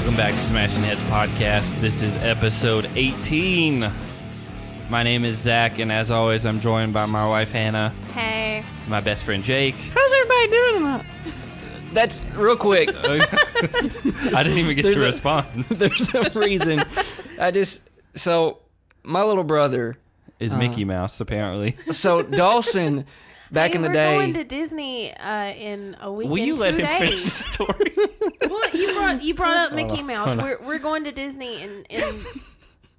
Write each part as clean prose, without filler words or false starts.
Welcome back to Smashing Heads Podcast. This is episode 18. My name is Zach, and as always, I'm joined by my wife, Hannah. Hey. My best friend, Jake. How's everybody doing tonight? That's real quick. I didn't even get to respond. There's a reason. So my little brother Is Mickey Mouse, apparently. So Dawson, back in the day. We're going to Disney in a week. Will you let him finish the story? Well, you brought up Mickey Mouse. We're going to Disney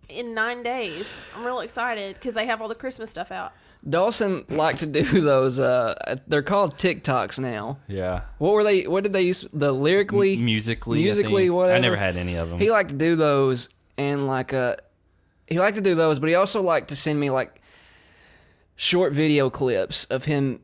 in 9 days. I'm real excited because they have all the Christmas stuff out. Dawson liked to do those. They're called TikToks now. Yeah. What were they? What did they use? The lyrically, musically, whatever. I never had any of them. He liked to do those, and he liked to do those, but he also liked to send me like short video clips of him,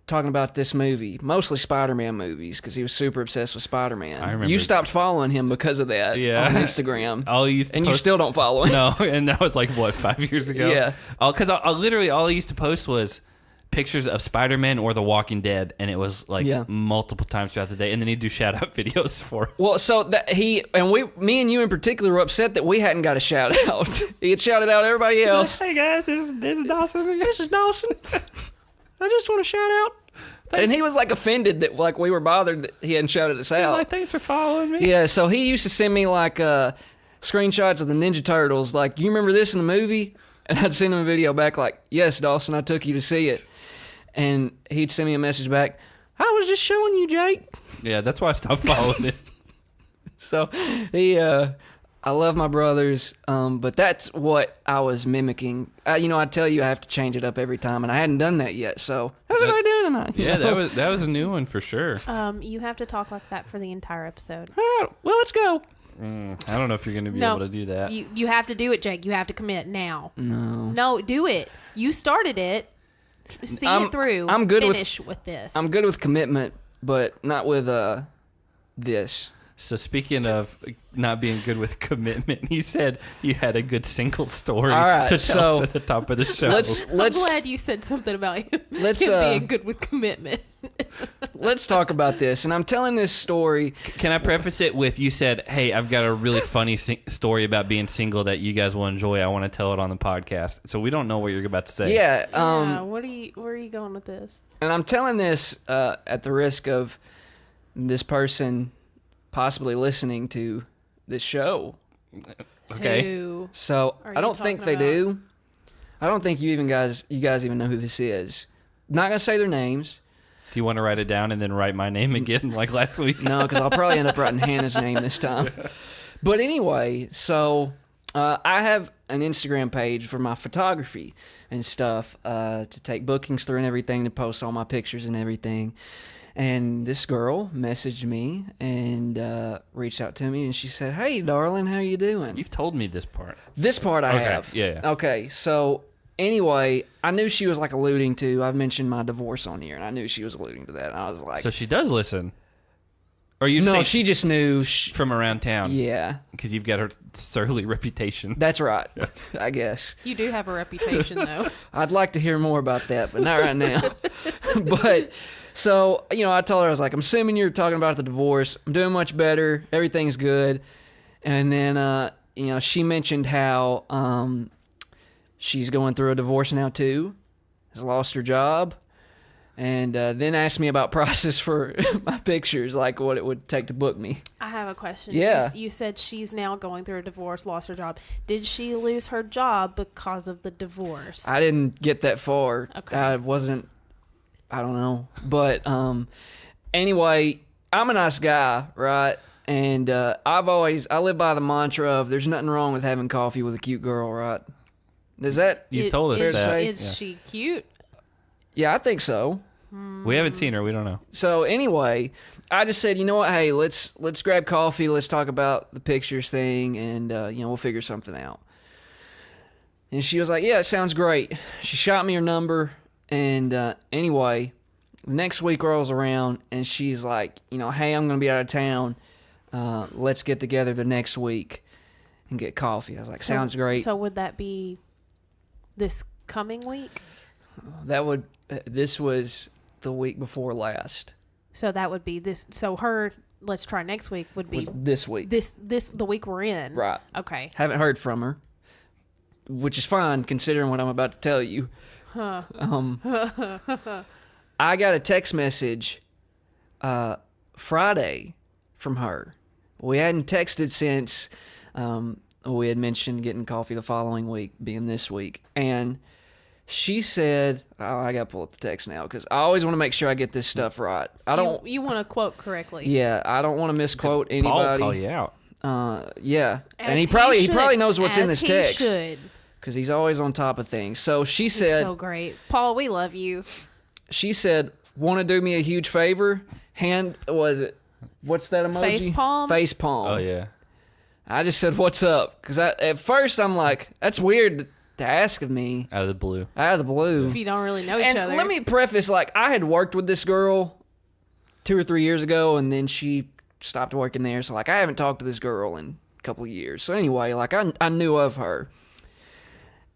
talking about this movie, mostly Spider-Man movies, because he was super obsessed with Spider-Man. I remember. You stopped following him because of that on Instagram. You still don't follow him. No, and that was like, 5 years ago? Yeah. Because I literally, all I used to post was pictures of Spider-Man or The Walking Dead, and it was multiple times throughout the day, and then he'd do shout-out videos for us. Well, so that me and you in particular were upset that we hadn't got a shout-out. He had shouted out everybody else. Hey guys, this is Dawson. This is Dawson. I just want to shout out. Thanks. And he was offended that we were bothered that he hadn't shouted us out. Thanks for following me. Yeah, so he used to send me screenshots of the Ninja Turtles, you remember this in the movie? And I'd send him a video back yes, Dawson, I took you to see it. And he'd send me a message back, I was just showing you, Jake. Yeah, that's why I stopped following it. So I love my brothers, but that's what I was mimicking. I tell you I have to change it up every time, and I hadn't done that yet. So how's everybody doing tonight? Yeah, that was a new one for sure. You have to talk like that for the entire episode. All right, well, let's go. I don't know if you're going to be able to do that. You have to do it, Jake. You have to commit now. No, do it. You started it. See it through. I'm good Finish with this. I'm good with commitment, but not with this. So speaking of not being good with commitment, you said you had a good single story to tell us at the top of the show. I'm glad you said something about him being good with commitment. Let's talk about this. And I'm telling this story. Can I preface it with, you said, hey, I've got a really funny story about being single that you guys will enjoy. I want to tell it on the podcast. So we don't know what you're about to say. Yeah. Where are you going with this? And I'm telling this at the risk of this person possibly listening to this show. Okay. Who so I don't think they do. I don't think you guys even know who this is. Not gonna say their names. Do you want to write it down and then write my name again like last week? No, because I'll probably end up writing Hannah's name this time. But anyway, so I have an Instagram page for my photography and stuff to take bookings through and everything, to post all my pictures and everything. And this girl messaged me and reached out to me, and she said, "Hey, darling, how you doing?" You've told me this part. This part I have. Yeah. Okay, so anyway, I knew she was alluding to, I've mentioned my divorce on here, and I knew she was alluding to that. And I was like... So she does listen? Or you No, she just knew. From around town? Yeah. Because you've got her surly reputation. That's right, I guess. You do have a reputation, though. I'd like to hear more about that, but not right now. But... So, I told her, I was like, I'm assuming you're talking about the divorce. I'm doing much better. Everything's good. And then, she mentioned how she's going through a divorce now, too. Has lost her job. And then asked me about process for my pictures, like what it would take to book me. I have a question. Yeah. You said she's now going through a divorce, lost her job. Did she lose her job because of the divorce? I didn't get that far. Okay. I don't know. But anyway, I'm a nice guy, right? And I live by the mantra of there's nothing wrong with having coffee with a cute girl, right? You've told us that. Is she cute? Yeah, I think so. We haven't seen her. We don't know. So anyway, I just said, you know what? Hey, let's grab coffee. Let's talk about the pictures thing, and we'll figure something out. And she was like, yeah, it sounds great. She shot me her number. And anyway, next week rolls around, and she's like, hey, I'm going to be out of town. Let's get together the next week and get coffee. I was like, sounds great. So would that be this coming week? This was the week before last. So that would be this. So her let's try next week would be Was this week. This the week we're in. Right. Okay. Haven't heard from her, which is fine considering what I'm about to tell you. Huh. I got a text message Friday from her. We hadn't texted since we had mentioned getting coffee the following week, being this week. And she said, I got to pull up the text now because I always want to make sure I get this stuff right. I don't. You want to quote correctly. Yeah, I don't want to misquote anybody. Paul call you out. Yeah, As and he probably knows what's in As this he text should. because he's always on top of things. So she He's said, so great. Paul, we love you. she said, want to do me a huge favor? What's that emoji? Face palm? Face palm. Oh yeah. I just said, what's up? Because at first I'm like, that's weird to ask of me Out of the blue. out of the blue. If you don't really know each And other. let me preface, like, I had worked with this girl 2 or 3 years ago, and then she stopped working there. So, like, I haven't talked to this girl in a couple of years. So, anyway, like, I knew of her.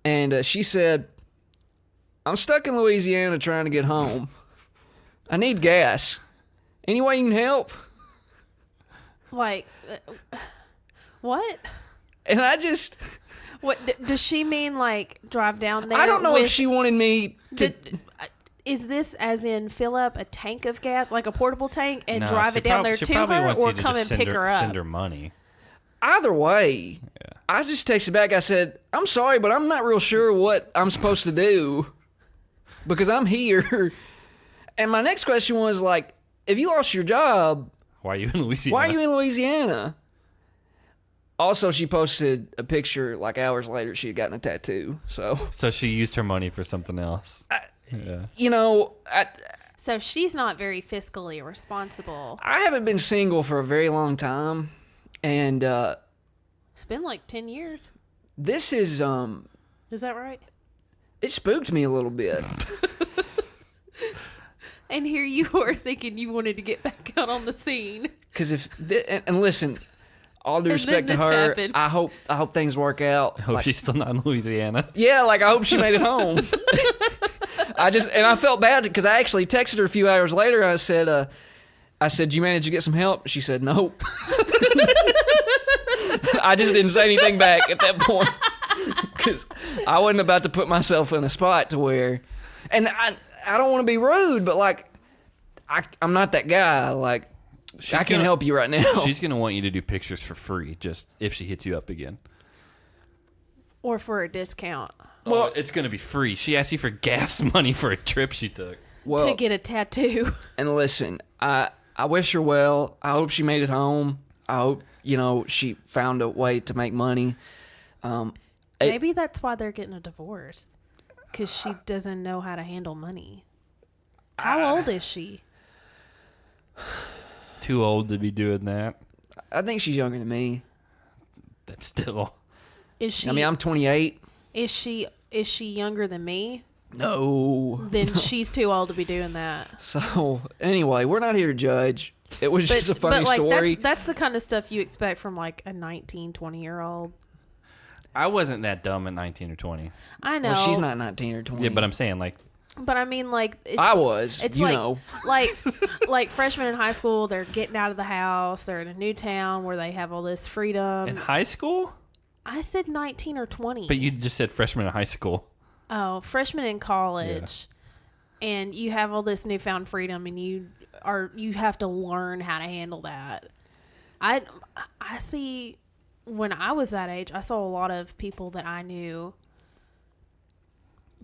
And she said, I'm stuck in Louisiana trying to get home. I need gas. Any way you can help? Like, what? And I just... What does she mean? Like drive down there? I don't know if she wanted me to... Is this as in fill up a tank of gas, like a portable tank, and No, drive she it down there she to probably her, wants or you to come just and pick her up? Send her money. Either way, I just texted back. I said, I'm sorry, but I'm not real sure what I'm supposed to do because I'm here. And my next question was like, if you lost your job, Why are you in Louisiana? why are you in Louisiana? Also, she posted a picture like hours later. She had gotten a tattoo. So she used her money for something else. Yeah. You know, So she's not very fiscally responsible. I haven't been single for a very long time. And It's been like 10 years. this is, Is that right? it spooked me a little bit. And here you are thinking you wanted to get back out on the scene. Because and listen, all due And respect to then this her, happened. I hope things work out. I hope she's still not in Louisiana. Yeah, like I hope she made it home. I felt bad because I actually texted her a few hours later. And I said, "Did you manage to get some help?" She said, "Nope." I just didn't say anything back at that point because I wasn't about to put myself in a spot to where, and I don't want to be rude, but like I'm not that guy. Like I can't help you right now. She's gonna want you to do pictures for free, just if she hits you up again. Or for a discount. Well, it's gonna be free. She asked you for gas money for a trip she took. Well, To get a tattoo. and listen, I wish her well. I hope she made it home. I hope, she found a way to make money. Maybe that's why they're getting a divorce. Because she doesn't know how to handle money. How old is she? Too old to be doing that. I think she's younger than me. That's still. Is she? I mean, I'm 28. Is she younger than me? No. Then she's too old to be doing that. So, anyway, we're not here to judge. It was just a funny like, story. That's the kind of stuff you expect from like a 19, 20-year-old. I wasn't that dumb at 19 or 20. I know. Well, she's not 19 or 20. Yeah, but I'm saying like. But I mean, like I was. It's like freshmen in high school. They're getting out of the house. They're in a new town where they have all this freedom. In high school? I said 19 or 20. But you just said freshman in high school. Oh, freshman in college, and you have all this newfound freedom, and you have to learn how to handle that. I see. When I was that age, I saw a lot of people that I knew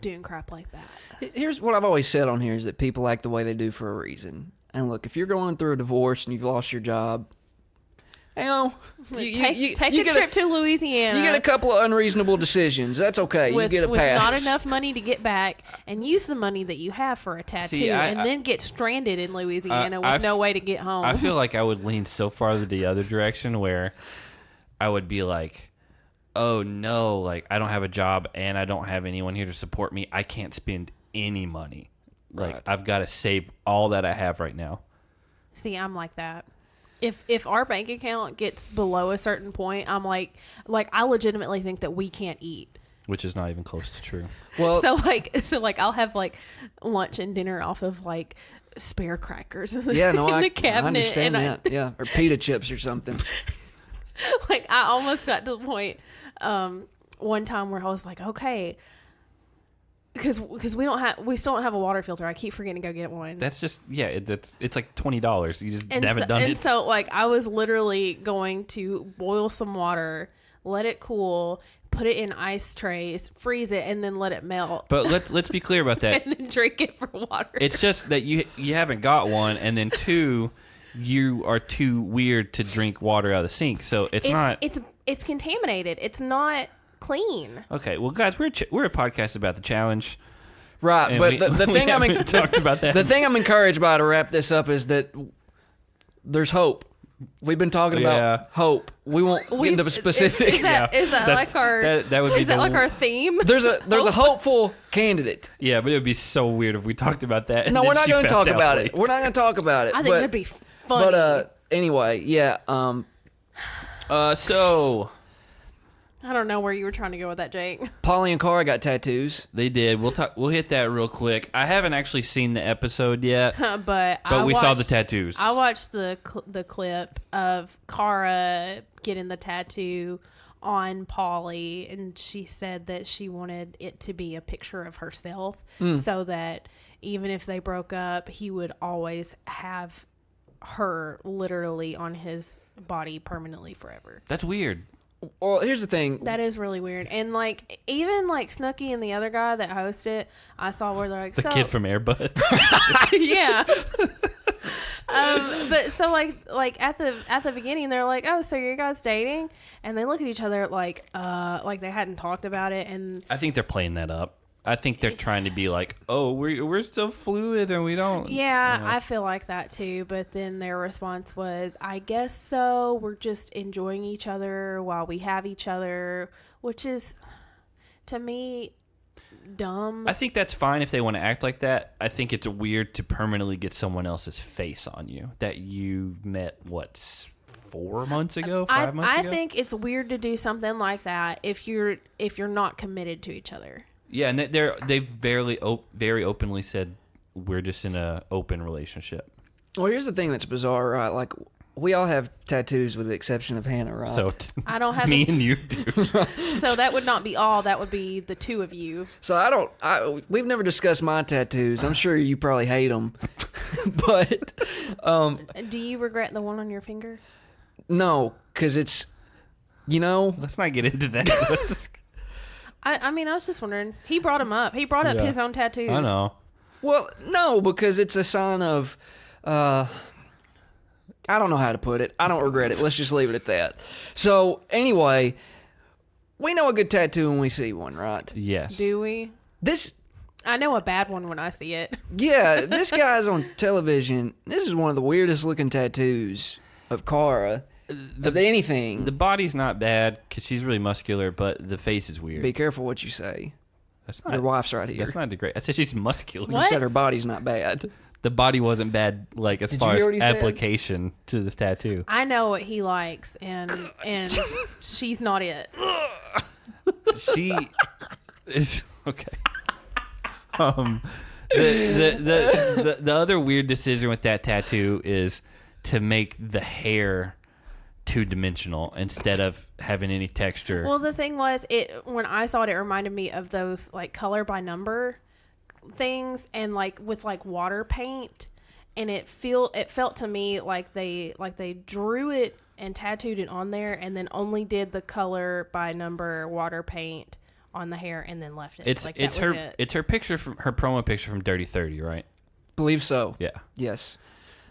doing crap like that. Here's what I've always said on here is that people act the way they do for a reason. And look, if you're going through a divorce and you've lost your job, Take a trip to Louisiana. You get a couple of unreasonable decisions. That's okay. You get a with pass. not enough money to get back, and use the money that you have for a tattoo, and then get stranded in Louisiana with no way to get home. I feel like I would lean so far the other direction where I would be like, oh no, like I don't have a job and I don't have anyone here to support me. I can't spend any money. Like I've got to save all that I have right now. See, I'm like that. If our bank account gets below a certain point, I'm like I legitimately think that we can't eat. Which is not even close to true. Well, So I'll have like lunch and dinner off of like spare crackers in the, Yeah, no, in the I cabinet. understand that. Yeah, or pita chips or something. Like, I almost got to the point one time where I was like, okay, because we still don't have a water filter. I keep forgetting to go get one. That's just it's like $20. You just haven't done and it. so like I was literally going to boil some water, let it cool, put it in ice trays, freeze it, and then let it melt. But let's be clear about that. And then drink it for water. It's just that you haven't got one, and then two, you are too weird to drink water out of the sink. So it's not. It's contaminated. It's not clean. Okay, well, guys, we're a podcast about the challenge, Right, and but the thing talked about that. The thing I'm encouraged by to wrap this up is that there's hope. We've been talking about hope. We won't get into specifics. Is that like our that would be is that like our theme? There's a hopeful candidate. Yeah, but it would be so weird if we talked about that. No, we're not going to talk about it. We're not going to talk about it. I think that'd be funny. But anyway, yeah. So I don't know where you were trying to go with that, Jake. Polly and Cara got tattoos. they did. We'll hit that real quick. I haven't actually seen the episode yet, but we saw the tattoos. I watched the clip of Cara getting the tattoo on Polly, and she said that she wanted it to be a picture of herself, so that even if they broke up, he would always have her literally on his body permanently forever. That's weird. Well, here's the thing. That is really weird. And like even like Snooki and the other guy that hosted, I saw where they're like The kid from Air Buds. yeah. But so like at the beginning they're like, oh, so you guys dating? And they look at each other like they hadn't talked about it. And I think they're playing that up. I think they're trying to be like, oh, we're so fluid and we don't. yeah, I feel like that too. But then their response was, I guess so. We're just enjoying each other while we have each other, which is, to me, dumb. I think that's fine if they want to act like that. I think it's weird to permanently get someone else's face on you that you met, 4 months ago, 5 months ago? I think it's weird to do something like that if you're not committed to each other. Yeah, and they've very openly said we're just in a open relationship. Well, here's the thing that's bizarre, right? Like, we all have tattoos with the exception of Hannah, right? So I don't have me and you do. So that would not be all. That would be the two of you. So we've never discussed my tattoos. I'm sure you probably hate them, but Do you regret the one on your finger? no, because it's, Let's not get into that. Let's just... I mean, I was just wondering. He brought him up. He brought up his own tattoos. I know. Well, no, because it's a sign of, I don't know how to put it. I don't regret it. Let's just leave it at that. So, anyway, we know a good tattoo when we see one, right? Yes. Do we? I know a bad one when I see it. Yeah, this guy's on television. This is one of the weirdest looking tattoos of Cara. Of anything. The body's not bad because she's really muscular, but the face is weird. Be careful what you say. That's not, Your wife's right here. That's not great. I said she's muscular. You said her body's not bad. The body wasn't bad, like as Did far you as hear what he said? application to the tattoo. I know what he likes, and she's not it. She is okay. The other weird decision with that tattoo is to make the hair two-dimensional instead of having any texture. Well, the thing was, when I saw it, it reminded me of those like color by number things, and like with like water paint, and it felt to me like they drew it and tattooed it on there, and then only did the color by number water paint on the hair, and then left it. It's her picture from her promo picture from Dirty 30, right? Believe so. Yeah. Yes.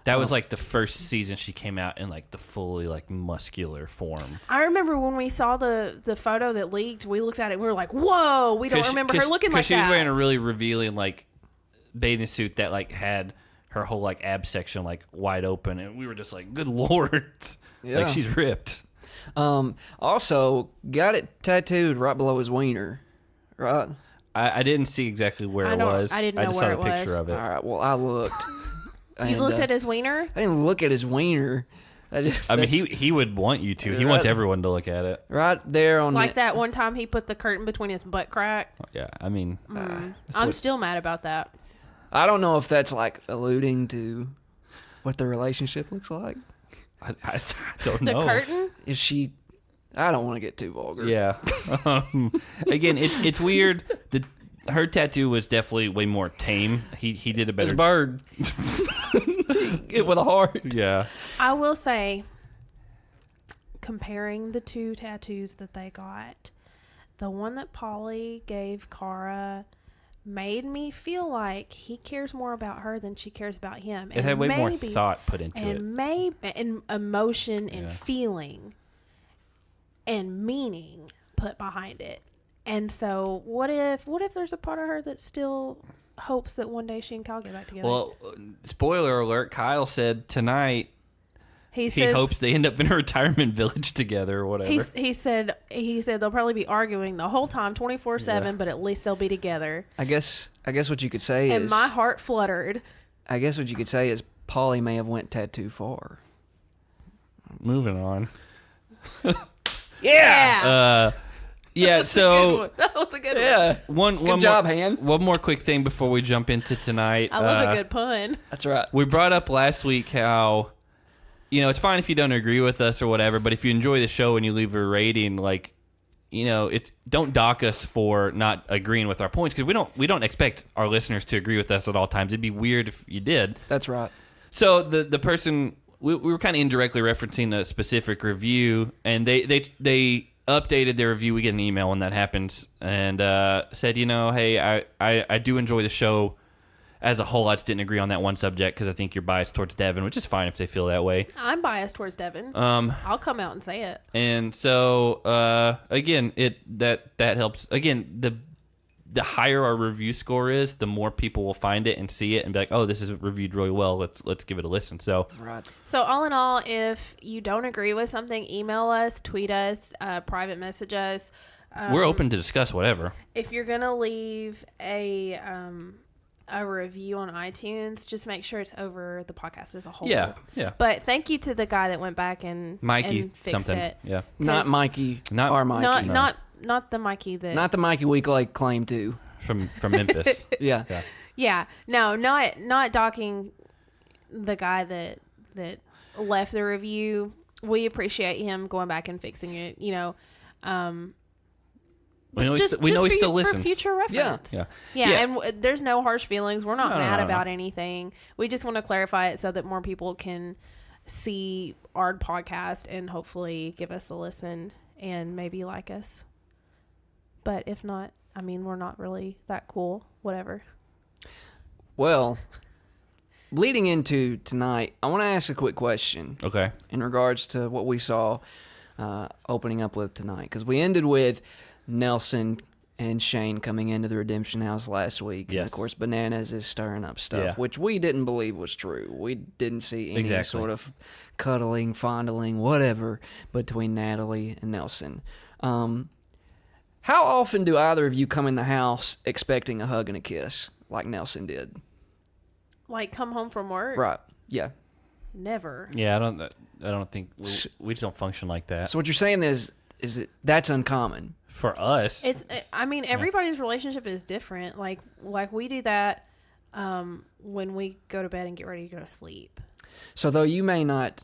That was like the first season she came out in like the fully like muscular form. I remember when we saw the photo that leaked, we looked at it and we were like, whoa, we don't remember her looking like that. Because she was wearing a really revealing like bathing suit that like had her whole like ab section like wide open, and we were just like, good Lord. Yeah. Like she's ripped. Also, got it tattooed right below his wiener, right? I didn't see exactly where it was. I didn't know just where saw the it picture was. of it. All right, well, I looked. You looked at his wiener? I didn't look at his wiener. I mean, he would want you to. He wants everyone to look at it. Right there on like that one time he put the curtain between his butt crack. Yeah, I mean, I'm still mad about that. I don't know if that's like alluding to what the relationship looks like. I don't The know. curtain? Is she? I don't want to get too vulgar. Yeah. Again, it's weird. Her tattoo was definitely way more tame. He did a This better. bird. It with a heart. Yeah. I will say, comparing the two tattoos that they got, the one that Polly gave Cara made me feel like he cares more about her than she cares about him. It had way more thought put into it. And emotion and Yeah. feeling and meaning put behind it. And so what if there's a part of her that still hopes that one day she and Kyle get back together? Well, spoiler alert, Kyle said tonight he he says, hopes they end up in a retirement village together or whatever. he said they'll probably be arguing the whole time 24/7, Yeah. but at least they'll be together. I guess what you could say And is my heart fluttered. I guess what you could say is Polly may have went tattoo far. Moving on. Yeah. Yeah, so That was a good one. Yeah. one Good job, more, Han. One more quick thing before we jump into tonight. I love a good pun. That's right. We brought up last week how, it's fine if you don't agree with us or whatever, but if you enjoy the show and you leave a rating, like, it's don't dock us for not agreeing with our points, because we don't expect our listeners to agree with us at all times. It'd be weird if you did. That's right. So the person we were kind of indirectly referencing a specific review, and they updated their review. We get an email when that happens, and said, hey, I do enjoy the show as a whole. I just didn't agree on that one subject because I think you're biased towards Devin, which is fine if they feel that way. I'm biased towards Devin. I'll come out and say it. And so again, that helps. Again, the higher our review score is, the more people will find it and see it and be like, oh, this is reviewed really well. Let's give it a listen. So Right. So all in all, if you don't agree with something, email us, tweet us, private message us. we're open to discuss whatever. If you're gonna leave a review on iTunes, just make sure it's over the podcast as a whole. Yeah. But thank you to the guy that went back and Mikey and fixed something. it. Yeah. Not 'Cause- Mikey. Not- our Mikey. Not the Mikey that. Not the Mikey we claim to. From Memphis. Yeah. Yeah. Yeah, no, not docking the guy that left the review. We appreciate him going back and fixing it. We know just he for still for listens. future reference. Yeah. Yeah, Yeah. and there's no harsh feelings. We're not No, mad no. about anything. We just want to clarify it so that more people can see our podcast and hopefully give us a listen and maybe like us. But if not, I mean, we're not really that cool. Whatever. Well, leading into tonight, I want to ask a quick question Okay. in regards to what we saw opening up with tonight. Because we ended with Nelson and Shane coming into the Redemption House last week. Yes. And, of course, Bananas is stirring up stuff, Yeah. which we didn't believe was true. We didn't see any Exactly. sort of cuddling, fondling, whatever, between Natalie and Nelson. How often do either of you come in the house expecting a hug and a kiss like Nelson did? Like, come home from work? Right. Yeah. Never. Yeah, I don't think we just don't function like that. So what you're saying is that that's uncommon. For us, I mean, everybody's relationship is different. Like we do that when we go to bed and get ready to go to sleep. So though you may not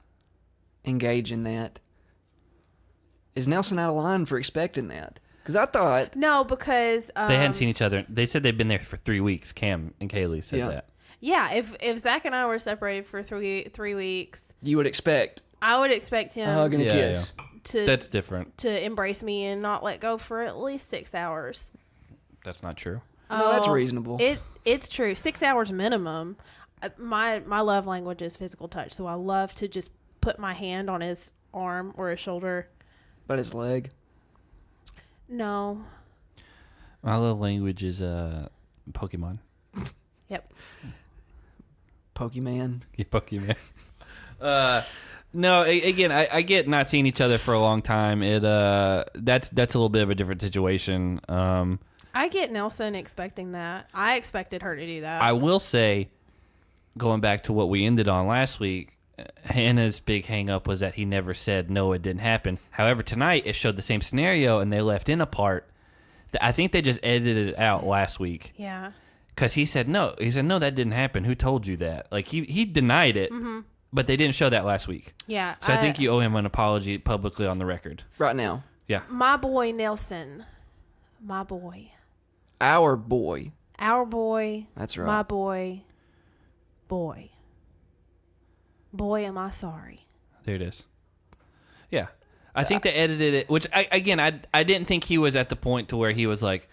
engage in that, is Nelson out of line for expecting that? Because I thought... No, because they hadn't seen each other. They said they'd been there for 3 weeks. Cam and Kaylee said Yeah. that. Yeah, if Zach and I were separated for three weeks, You would expect I would expect him a hug and a Yeah, kiss. That's different. to embrace me and not let go for at least 6 hours. That's not true. No, that's reasonable. It's true. 6 hours minimum. My love language is physical touch, so I love to just put my hand on his arm or his shoulder. But his leg. No. My love language is Pokemon. Yep. Pokemon. Yeah, Pokemon. No, again, I get not seeing each other for a long time. That's a little bit of a different situation. I get Nelson expecting that. I expected her to do that. I will say, going back to what we ended on last week, Hannah's big hang up was that he never said no, it didn't happen. However, tonight it showed the same scenario and they left in a part that I think they just edited it out last week. Yeah. Because he said no. He said, no, that didn't happen. Who told you that? Like, he denied it, but they didn't show that last week. Yeah. So I think you owe him an apology publicly on the record. Right now. Yeah. My boy Nelson. My boy. Our boy. Our boy. That's right. My boy. Boy. Boy, am I sorry. There it is. Yeah. I think they edited it, which, I didn't think he was at the point to where he was like,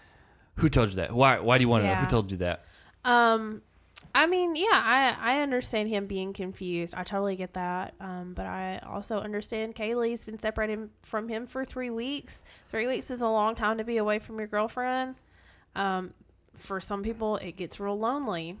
who told you that? Why do you want to know? Who told you that? I mean, yeah, I understand him being confused. I totally get that. But I also understand Kaylee's been separated from him for 3 weeks. 3 weeks is a long time to be away from your girlfriend. For some people, it gets real lonely.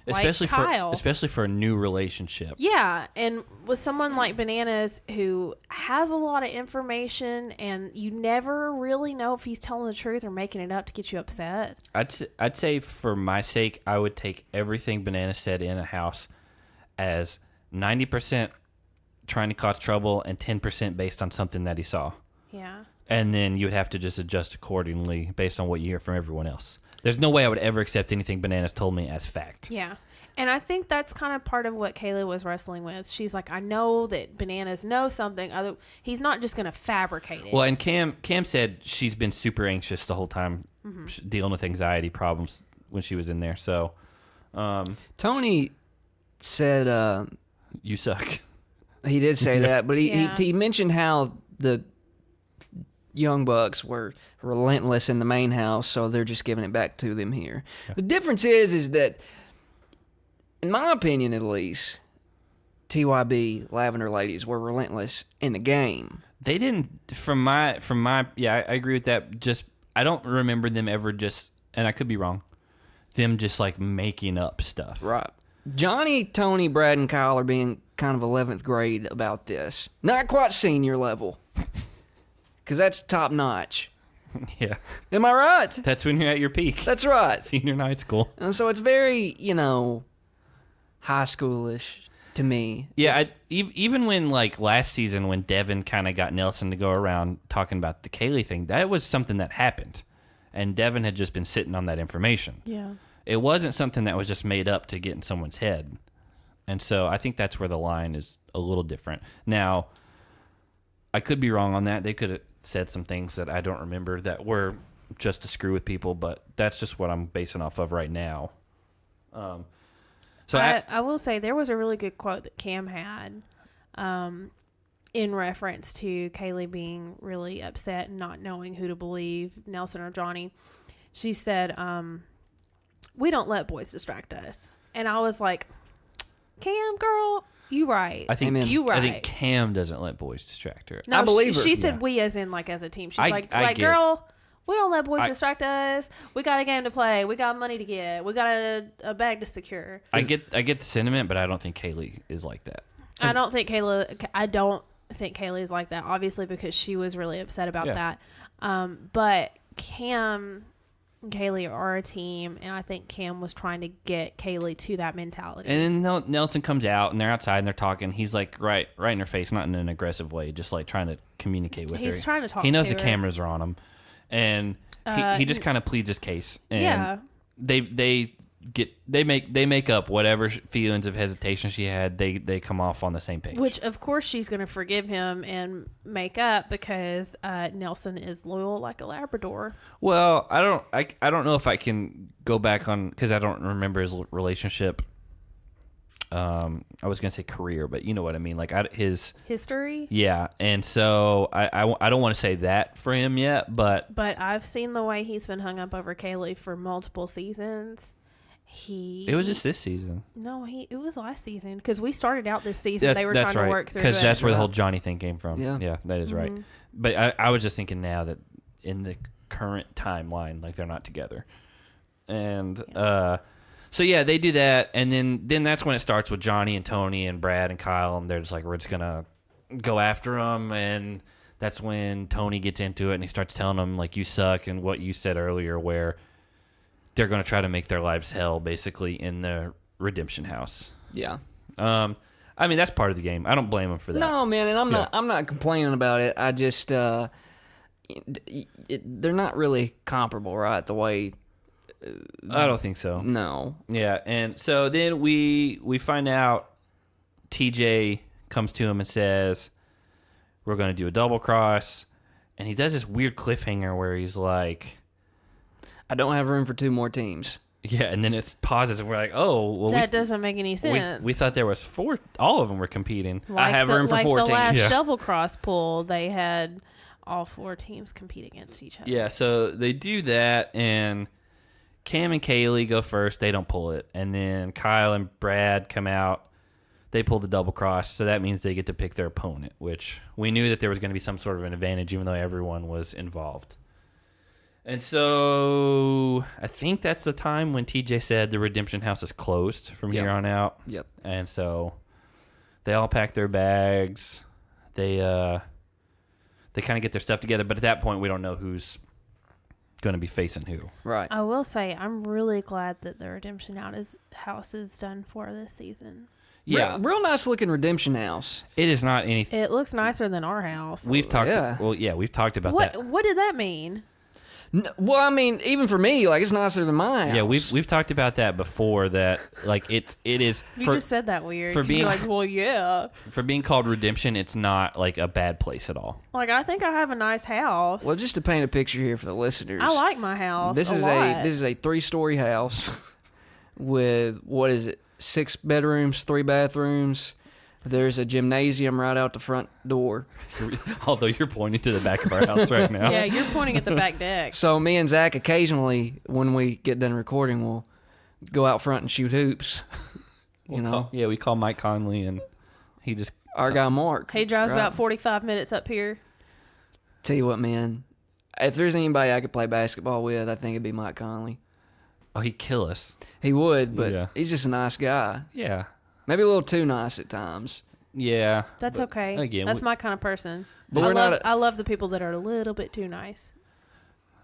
Especially like Kyle. especially for a new relationship. Yeah, and with someone like Bananas who has a lot of information and you never really know if he's telling the truth or making it up to get you upset. I'd say for my sake, I would take everything Banana said in a house as 90% trying to cause trouble and 10% based on something that he saw. Yeah. And then you would have to just adjust accordingly based on what you hear from everyone else. There's no way I would ever accept anything Bananas told me as fact. Yeah. And I think that's kind of part of what Kayla was wrestling with. She's like, I know that Bananas knows something. He's not just going to fabricate it. Well, and Cam said she's been super anxious the whole time, dealing with anxiety problems when she was in there. So, Tony said you suck. he did say that, but he mentioned how the Young Bucks were relentless in the main house, so they're just giving it back to them here. Yeah. The difference is that, in my opinion at least, TYB Lavender Ladies were relentless in the game. They didn't, from my I agree with that. Just, I don't remember them ever just, and I could be wrong, them just like making up stuff. Right. Johnny, Tony, Brad, and Kyle are being kind of 11th grade about this. Not quite senior level. Because that's top notch. Yeah. Am I right? That's when you're at your peak. That's right. Senior night school. And so it's very, high schoolish to me. Yeah, even when, like, last season when Devin kind of got Nelson to go around talking about the Kaylee thing, that was something that happened. And Devin had just been sitting on that information. Yeah. It wasn't something that was just made up to get in someone's head. And so I think that's where the line is a little different. Now, I could be wrong on that. They could have said some things that I don't remember that were just to screw with people, but that's just what I'm basing off of right now. So I will say there was a really good quote that Cam had in reference to Kaylee being really upset and not knowing who to believe, Nelson or Johnny. She said, we don't let boys distract us. And I was like, Cam, girl, you right. I think you right. I think Cam doesn't let boys distract her. No, I believe her. She said we as in like as a team. She's like, I get girl, we don't let boys distract us. We got a game to play. We got money to get. We got a bag to secure. I get the sentiment, but I don't think Kaylee is like that. I don't think Kaylee is like that, obviously, because she was really upset about that. But Cam and Kaylee are a team, and I think Cam was trying to get Kaylee to that mentality. And then Nelson comes out, and they're outside, and they're talking. He's like right in her face, not in an aggressive way, just like trying to communicate with her. He's trying to talk. He knows to the her. cameras are on him, and he just kind of pleads his case. And they make up whatever feelings of hesitation she had. They come off on the same page. Which of course she's going to forgive him and make up because Nelson is loyal like a Labrador. Well, I don't know if I can go back on because I don't remember his relationship. I was gonna say career, but you know what I mean, like his history. Yeah, and so I don't want to say that for him yet, but I've seen the way he's been hung up over Kaylee for multiple seasons. It was just this season. No, it was last season because we started out this season. They were trying to work through it. Because that's where the whole Johnny thing came from. Yeah, that is right. But I was just thinking now that in the current timeline, like they're not together, and so yeah, they do that, and then that's when it starts with Johnny and Tony and Brad and Kyle, and they're just like, we're just gonna go after them, and that's when Tony gets into it and he starts telling them like you suck and what you said earlier, where they're going to try to make their lives hell, basically, in the redemption house. Yeah. I mean, that's part of the game. I don't blame them for that. No, man, and I'm not complaining about it. I just they're not really comparable, right? The way I don't think so. No. Yeah, and so then we find out TJ comes to him and says, we're going to do a double cross. And he does this weird cliffhanger where he's like, I don't have room for 2 more teams. yeah, and then it pauses and we're like, oh, well, That doesn't make any sense. we thought there was 4, all of them were competing. Like I have room for 4 the teams. last Yeah. double cross pool, they had all 4 teams compete against each other. Yeah, so they do that, and Cam and Kaylee go first. They don't pull it. And then Kyle and Brad come out. They pull the double cross, so that means they get to pick their opponent, which we knew that there was going to be some sort of an advantage, even though everyone was involved. And so I think that's the time when TJ said the Redemption House is closed from here on out. Yep. And so they all pack their bags. They kind of get their stuff together, but at that point we don't know who's going to be facing who. Right. I will say, I'm really glad that the Redemption House is done for this season. Yeah, Real nice looking Redemption House. it is not anything. It looks nicer than our house. We've talked. Yeah. Well, yeah, we've talked about that. What did that mean? Well, I mean, even for me, like, it's nicer than my house. Yeah, we've talked about that before. That like it is You for, just said that weird. for being- You're like, well, yeah. for being called Redemption. It's not like a bad place at all. Like, I think I have a nice house. Well, just to paint a picture here for the listeners. I like my house. This a is lot. this is a 3-story house with, what is it, 6 bedrooms, 3 bathrooms. There's a gymnasium right out the front door. Although you're pointing to the back of our house right now. Yeah, you're pointing at the back deck. So me and Zach occasionally, when we get done recording, we'll go out front and shoot hoops. You know, Yeah, we call Mike Conley, and he just our guy Mark. He drives right? about 45 minutes up here. Tell you what, man. If there's anybody I could play basketball with, I think it'd be Mike Conley. he'd kill us. He would, but Yeah. he's just a nice guy. Yeah, Maybe a little too nice at times. yeah. That's but okay. Again, That's my kind of person. But I we're love, not. I love the people that are a little bit too nice.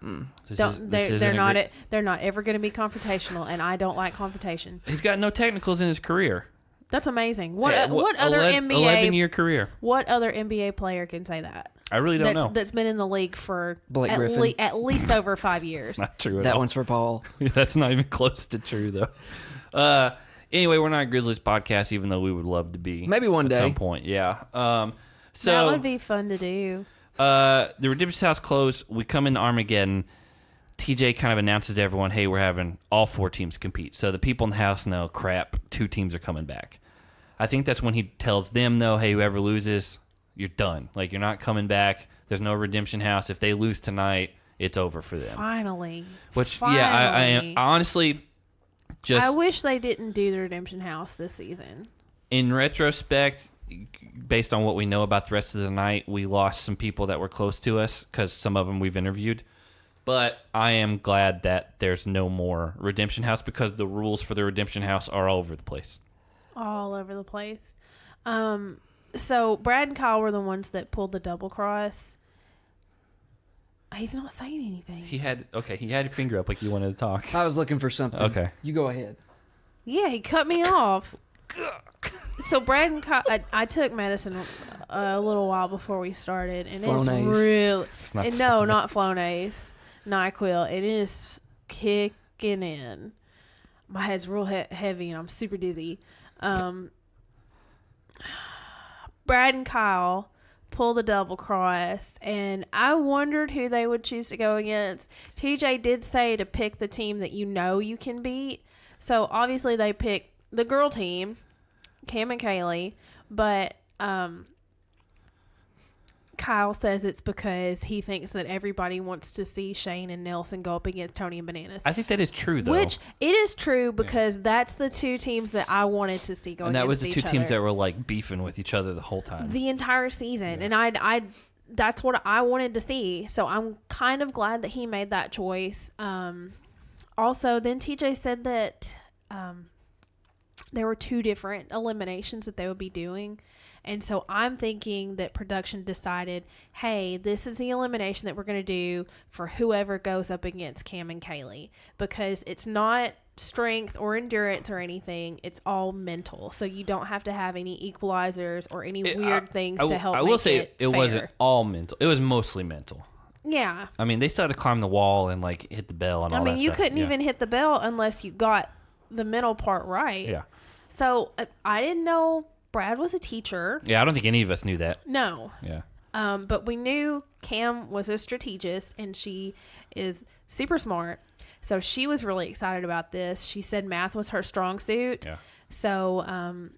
this They're not. great- They're not ever going to be confrontational, and I don't like confrontation. He's got no technicals in his career. That's amazing. What Yeah, what other 11-year career. What other NBA player can say that? I really don't know. That's been in the league for Blake at, Griffin. at least over 5 years. It's not true at That all. one's for Paul. That's not even close to true, though. Anyway, we're not a Grizzlies podcast, even though we would love to be. Maybe one at day. some point, yeah. That So would be fun to do. the Redemption House closed. We come into Armageddon. TJ kind of announces to everyone, hey, we're having all 4 teams compete. So the people in the house know, crap, 2 teams are coming back. I think that's when he tells them, though, hey, whoever loses, you're done. Like, you're not coming back. There's no Redemption House. If they lose tonight, it's over for them. Finally. Which, yeah, I honestly just... I wish they didn't do the Redemption House this season. In retrospect, based on what we know about the rest of the night, we lost some people that were close to us because some of them we've interviewed. But I am glad that there's no more Redemption House because the rules for the Redemption House are all over the place. All over the place. So Brad and Kyle were the ones that pulled the double cross. He's not saying anything. He had your finger up like you wanted to talk. I was looking for something. Okay. You go ahead. Yeah, he cut me off. So Brad and Kyle, I took medicine a little while before we started, and Flonase. it's really It's not and no, not Flonase, NyQuil. It is kicking in. My head's real heavy, and I'm super dizzy. Brad and Kyle pull the double cross, and I wondered who they would choose to go against. TJ did say to pick the team that you know you can beat. So obviously they picked the girl team, Cam and Kaylee, but Kyle says it's because he thinks that everybody wants to see Shane and Nelson go up against Tony and Bananas. I think that is true, though. Which it is true because that's the 2 teams that I wanted to see go and that was against the each 2 teams other that were like beefing with each other the whole time. the entire season, and I that's what I wanted to see. So I'm kind of glad that he made that choice. Also, then TJ said that there were 2 different eliminations that they would be doing. And so I'm thinking that production decided, hey, this is the elimination that we're going to do for whoever goes up against Cam and Kaylee. Because it's not strength or endurance or anything. It's all mental. So you don't have to have any equalizers or any weird things to help I make will say it fair. wasn't all mental. It was mostly mental. Yeah. I mean, they still had to climb the wall and like hit the bell and all that stuff. You couldn't even hit the bell unless you got the middle part right. Yeah. So I didn't know Brad was a teacher. Yeah, I don't think any of us knew that. No. Yeah. But we knew Cam was a strategist, and she is super smart. So she was really excited about this. She said math was her strong suit. Yeah. So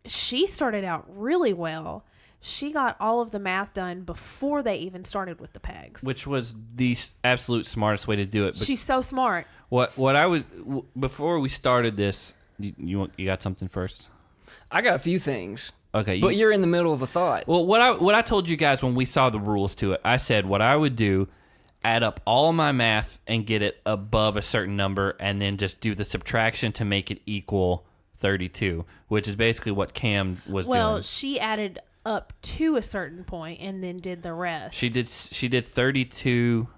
she started out really well. She got all of the math done before they even started with the pegs. Which was the absolute smartest way to do it. She's so smart. What I was before we started this, you got something first? I got a few things. Okay, but you're in the middle of a thought. Well, what I told you guys when we saw the rules to it, I said what I would do, add up all my math and get it above a certain number, and then just do the subtraction to make it equal 32, which is basically what Cam was doing. Well, she added up to a certain point and then did the rest. She did 32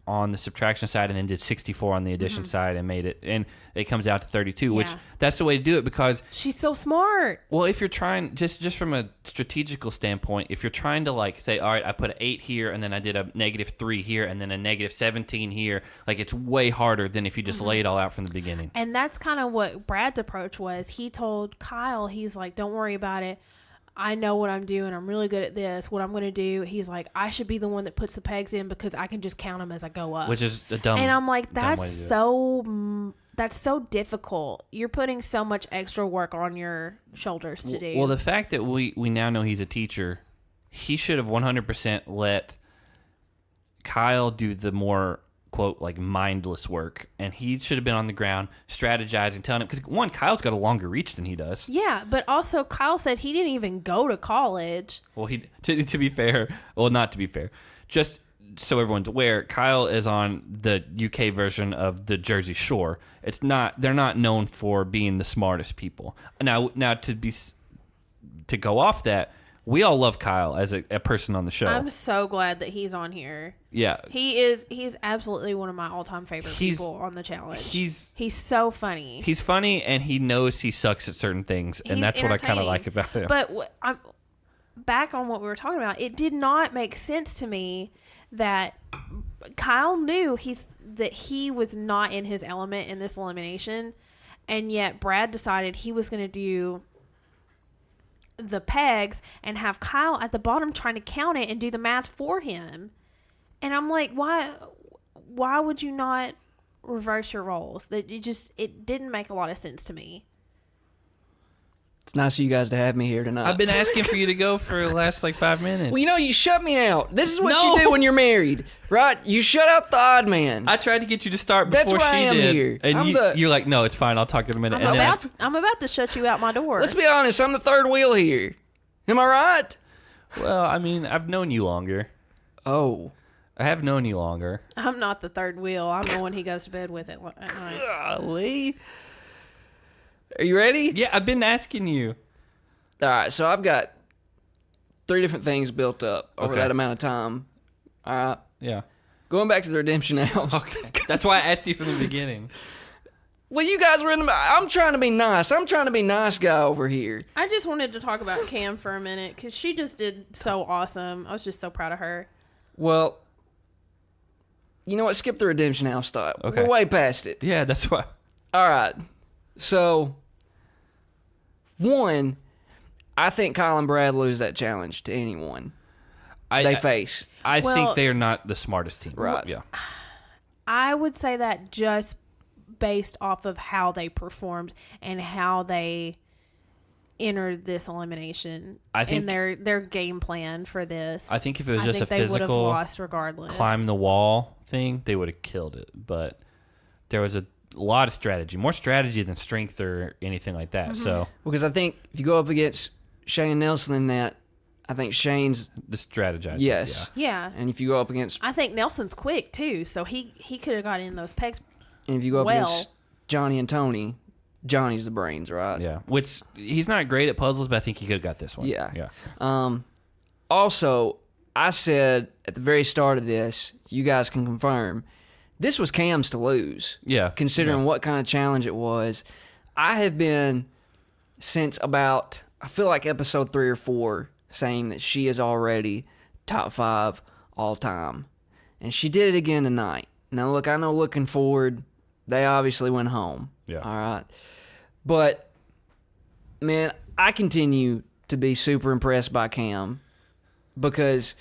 on the subtraction side and then did 64 on the addition side and made it, and it comes out to 32, which that's the way to do it because she's so smart. Well, if you're trying just from a strategical standpoint, if you're trying to like say, all right, I put an 8 here and then I did a -3 here and then a -17 here, like it's way harder than if you just lay it all out from the beginning. And that's kind of what Brad's approach was. He told Kyle, he's like, don't worry about it. I know what I'm doing. I'm really good at this. What I'm going to do, he's like, I should be the one that puts the pegs in because I can just count them as I go up. Which is a dumb. And I'm like, that's that's so difficult. You're putting so much extra work on your shoulders to do. Well, the fact that we now know he's a teacher, he should have 100% let Kyle do the more quote like mindless work, and he should have been on the ground strategizing, telling him, because one, Kyle's got a longer reach than he does. Yeah, but also Kyle said he didn't even go to college. Well, he to be fair, well, not to be fair, just so everyone's aware, Kyle is on the UK version of the Jersey Shore. It's not, they're not known for being the smartest people. Now to go off that, we all love Kyle as a person on the show. I'm so glad that he's on here. Yeah. He's absolutely one of my all-time favorite people on the challenge. He's so funny. He's funny, and he knows he sucks at certain things, and that's what I kind of like about him. But I'm back on what we were talking about. It did not make sense to me that Kyle knew that he was not in his element in this elimination, and yet Brad decided he was going to do the pegs and have Kyle at the bottom trying to count it and do the math for him. And I'm like, why would you not reverse your roles? That it didn't make a lot of sense to me. It's nice of you guys to have me here tonight. I've been asking for you to go for the last 5 minutes. Well, you shut me out. This is what you do when you're married, right? You shut out the odd man. I tried to get you to start before That's why she I am did, here. and you're like, no, it's fine. I'll talk in a minute. I'm about to shut you out my door. Let's be honest. I'm the third wheel here. Am I right? Well, I mean, I've known you longer. Oh. I have known you longer. I'm not the third wheel. I'm the one he goes to bed with at night. Golly. Are you ready? Yeah, I've been asking you. All right, so I've got 3 different things built up over that amount of time. All right. Yeah. Going back to the Redemption House. Okay. That's why I asked you from the beginning. Well, you guys were in the... I'm trying to be nice. I'm trying to be nice guy over here. I just wanted to talk about Cam for a minute because she just did so awesome. I was just so proud of her. Well, you know what? Skip the Redemption House stuff. Okay. We're way past it. Yeah, that's why. All right. So, one, I think Kyle and Brad lose that challenge to anyone they face. I think they're not the smartest team. Right. Yeah. I would say that just based off of how they performed and how they entered this elimination and their game plan for this. I think if it was just a they would have physical lost regardless. climb the wall thing, they would have killed it. But there was a lot of strategy, more strategy than strength or anything like that. Mm-hmm. So Because I think if you go up against Shane Nelson in that, I think Shane's... the strategizing. Yes. Yeah. And if you go up against... I think Nelson's quick too, so he could have got in those pegs. And if you go up against Johnny and Tony, Johnny's the brains, right? Yeah. Which he's not great at puzzles, but I think he could have got this one. Yeah. Yeah. Also, I said at the very start of this, you guys can confirm, this was Cam's to lose. Yeah. Considering what kind of challenge it was. I have been, since about, I feel like episode 3 or 4, saying that she is already top 5 all time. And she did it again tonight. Now, look, I know looking forward, they obviously went home. Yeah. All right. But, man, I continue to be super impressed by Cam because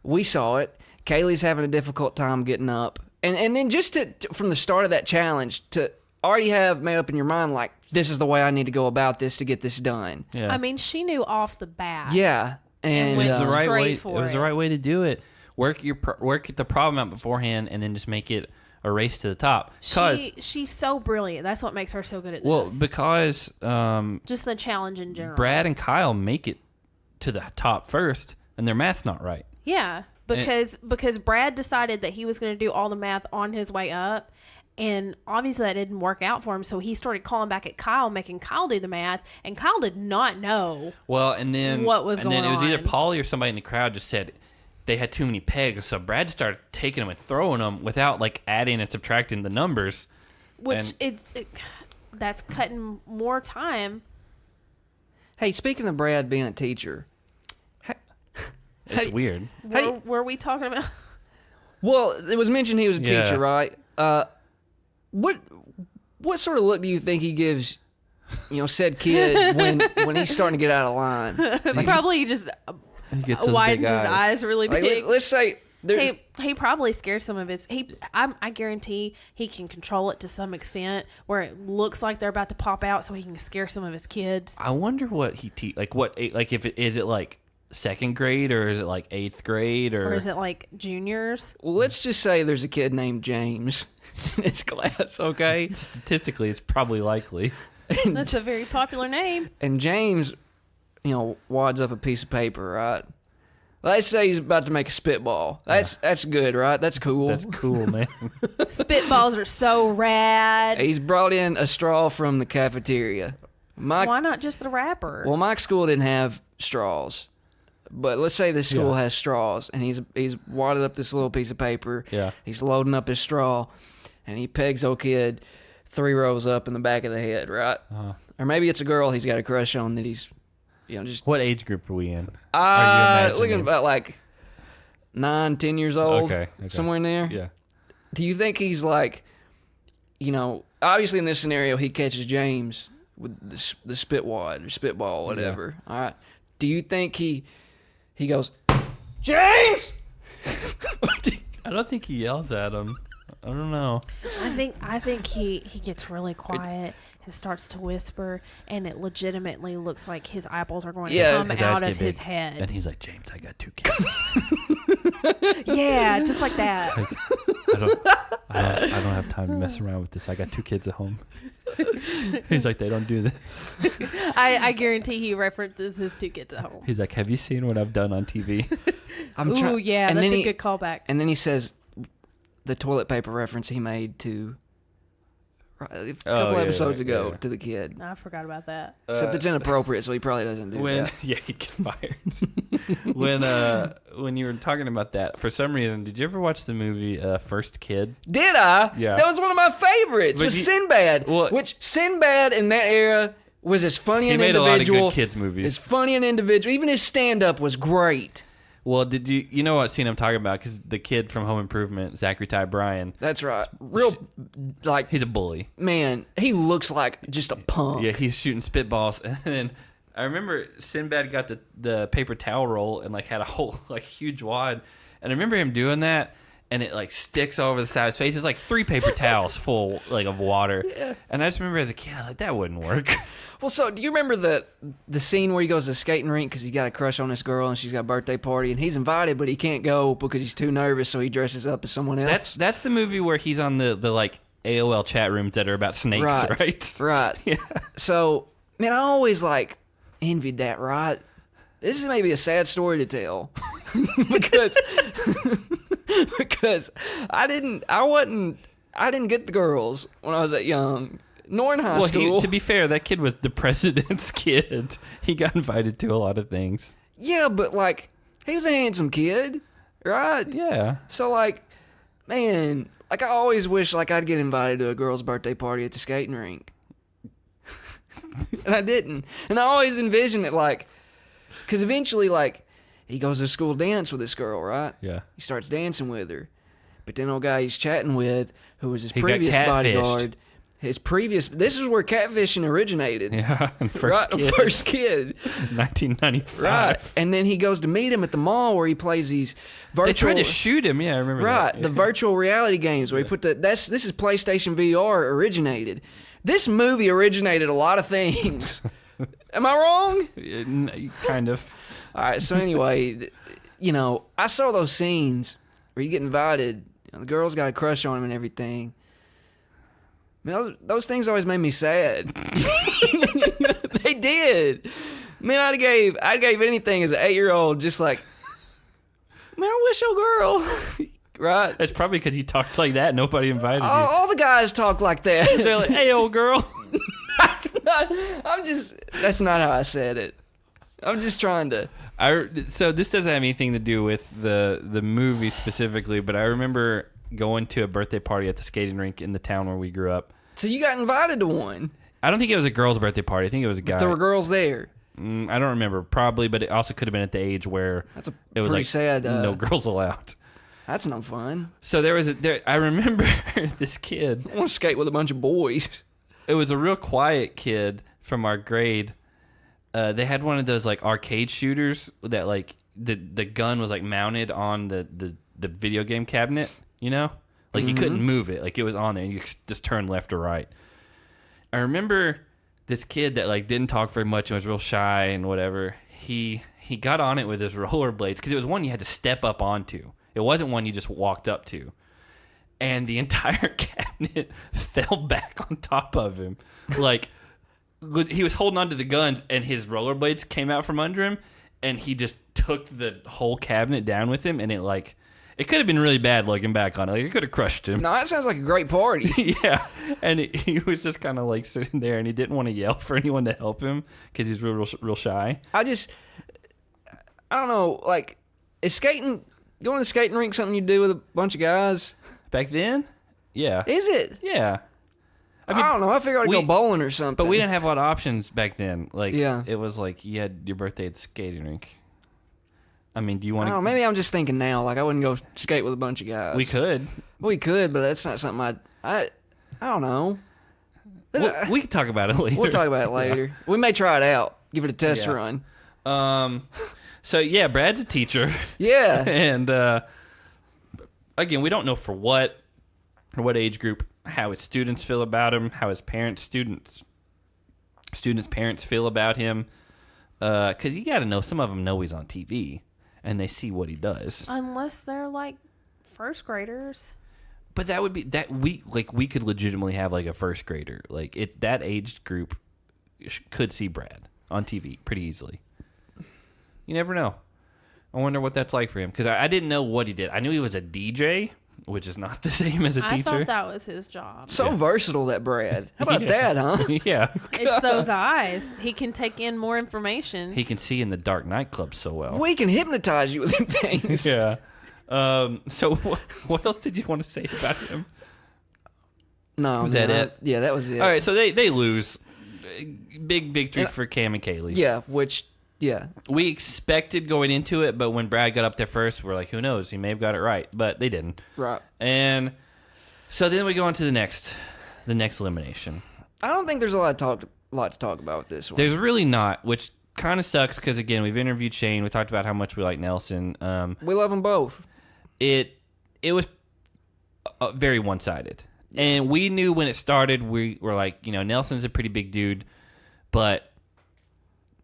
we saw it. Kaylee's having a difficult time getting up. And then just from the start of that challenge to already have made up in your mind, like, this is the way I need to go about this to get this done. Yeah. I mean, she knew off the bat. Yeah. And went It was the right straight way. for It was the it. right way to do it. Work the problem out beforehand, and then just make it a race to the top. She's so brilliant. That's what makes her so good at this. Well, because just the challenge in general. Brad and Kyle make it to the top first, and their math's not right. Yeah, because Brad decided that he was going to do all the math on his way up, and obviously that didn't work out for him. So he started calling back at Kyle, making Kyle do the math, and Kyle did not know. Well, and then what was going and then it was either on. Paulie or somebody in the crowd just said they had too many pegs, so Brad started taking them and throwing them without like adding and subtracting the numbers. Which that's cutting more time. hey, speaking of Brad being a teacher, It's Hey. weird. Were we talking about? well, it was mentioned he was a Yeah. teacher, right? What sort of look do you think he gives, said kid when he's starting to get out of line? Probably just He gets those widens big his eyes really Like, big. let's say there's He probably scares some of his. I guarantee he can control it to some extent, where it looks like they're about to pop out, so he can scare some of his kids. I wonder what he is it like second grade or is it like 8th grade Or is it like juniors? well, let's just say there's a kid named James in his class, okay? statistically it's probably likely. That's a very popular name. And James, wads up a piece of paper, right? Let's say he's about to make a spitball. That's good, right? That's cool. That's cool, man. Spitballs are so rad. He's brought in a straw from the cafeteria. Why not just the wrapper? Well, my school didn't have straws, but let's say this school has straws, and he's wadded up this little piece of paper. Yeah. He's loading up his straw, and he pegs old kid 3 rows up in the back of the head, right? Or maybe it's a girl he's got a crush on that he's, just What age group are we in? Are you looking imagining? about like 9, 10 years old, Okay. somewhere in there. Yeah. Do you think he's like, obviously in this scenario he catches James with the spit wad or spitball, whatever. Yeah. All right. Do you think he goes, James? I don't think he yells at him. I don't know. I think he gets really quiet and starts to whisper, and it legitimately looks like his eyeballs are going to come His eyes out get of his big. head. And he's like, James, I got 2 kids. Yeah, just like that. I don't have time to mess around with this. I got 2 kids at home. He's like, they don't do this. I guarantee he references his 2 kids at home. He's like, have you seen what I've done on TV? Ooh, yeah, and that's then a good callback. And then he says the toilet paper reference he made to a couple episodes ago to the kid. I forgot about that. Except it's inappropriate, so he probably doesn't do that. Yeah, he get fired. when you were talking about that, for some reason, did you ever watch the movie First Kid? Did I? Yeah. That was one of my favorites. But Was Sinbad, which Sinbad in that era was as funny He an made individual. a lot of good kids movies. As funny an individual. Even his stand-up was great. Well, did you know what scene I'm talking about? Because the kid from Home Improvement, Zachary Ty Bryan, That's right. Real, like, he's a bully. man, he looks like just a punk. Yeah, he's shooting spitballs, and then I remember Sinbad got the paper towel roll and like had a whole like huge wad, and I remember him doing that, and it like sticks all over the side of his face. It's like 3 paper towels full like of water, and I just remember as a kid, I was like, that wouldn't work. Well, so do you remember the scene where he goes to the skating rink because he's got a crush on this girl and she's got a birthday party and he's invited but he can't go because he's too nervous, so he dresses up as someone else? That's the movie where he's on the like AOL chat rooms that are about snakes, right? Right. Yeah. So, man, I always like envied that, right? This is maybe a sad story to tell because I didn't get the girls when I was that young. Nor in high school. To be fair, that kid was the president's kid. He got invited to a lot of things. Yeah, but like he was a handsome kid, right? Yeah. So like, man, like I always wish like I'd get invited to a girl's birthday party at the skating rink, and I didn't. And I always envisioned it like, because eventually like he goes to school dance with this girl, right? Yeah. He starts dancing with her, But then old guy he's chatting with, who was his He got previous catfished. bodyguard, this is where catfishing originated. Yeah, First kid. 1995. Right. And then he goes to meet him at the mall where he plays these virtual... They tried to shoot him. Yeah, I remember Right, that. the virtual reality games where he put this is PlayStation VR originated. This movie originated a lot of things. Am I wrong? Kind of. All right, so anyway, I saw those scenes where you get invited, the girl's got a crush on him and everything. Man, those things always made me sad. They did. Man, I'd gave anything as an 8-year-old, just like, man, I wish your girl. Right? It's probably because you talked like that. Nobody invited you. All the guys talk like that. They're like, "Hey, old girl." That's not how I said it. I'm just trying to. So this doesn't have anything to do with the movie specifically, but I remember going to a birthday party at the skating rink in the town where we grew up. So you got invited to one. I don't think it was a girl's birthday party. I think it was a guy. There were girls there. I don't remember. Probably, but it also could have been at the age where That's a it was pretty like sad. no girls allowed. That's no fun. So I remember this kid. I want to skate with a bunch of boys. It was a real quiet kid from our grade. They had one of those like arcade shooters that like the gun was like mounted on the video game cabinet, Like you couldn't move it. Like it was on there and you just turn left or right. I remember this kid that like didn't talk very much and was real shy and whatever. He got on it with his rollerblades because it was one you had to step up onto. It wasn't one you just walked up to. And the entire cabinet fell back on top of him. Like, he was holding onto the guns, and his rollerblades came out from under him, and he just took the whole cabinet down with him, and it could have been really bad looking back on it. Like, it could have crushed him. No, that sounds like a great party. Yeah. And he was just kind of, like, sitting there, and he didn't want to yell for anyone to help him because he's real shy. I don't know, like, going to the skating rink something you do with a bunch of guys? Back then? Yeah. Is it? Yeah. I don't know. I figured I'd go bowling or something. But we didn't have a lot of options back then. Like, yeah. It was like you had your birthday at the skating rink. I mean, do you want to... I don't know. Maybe I'm just thinking now. Like, I wouldn't go skate with a bunch of guys. We could. We could, but that's not something I don't know. We can talk about it later. We'll talk about it later. Yeah. We may try it out. Give it a test run. So, yeah, Brad's a teacher. Yeah. And, again, we don't know for what age group, how his students feel about him, how his students' parents feel about him. Because you got to know, some of them know he's on TV, and they see what he does. Unless they're, like, first graders. But that would be, we could legitimately have, like, a first grader. Like, that age group could see Brad on TV pretty easily. You never know. I wonder what that's like for him. Because I didn't know what he did. I knew he was a DJ, which is not the same as a teacher. I thought that was his job. So versatile, that Brad. How about that, huh? Yeah. It's those eyes. He can take in more information. He can see in the dark nightclubs so well. We can hypnotize you with them things. Yeah. So what else did you want to say about him? No. Was that it? Yeah, that was it. All right, so they lose. Big victory for Cam and Kaylee. Yeah, yeah. We expected going into it, but when Brad got up there first, we're like, who knows? He may have got it right, but they didn't. Right. And so then we go on to the next elimination. I don't think there's a lot to talk about with this one. There's really not, which kind of sucks because, again, we've interviewed Shane. We talked about how much we like Nelson. We love them both. It was very one-sided. And we knew when it started, we were like, Nelson's a pretty big dude, but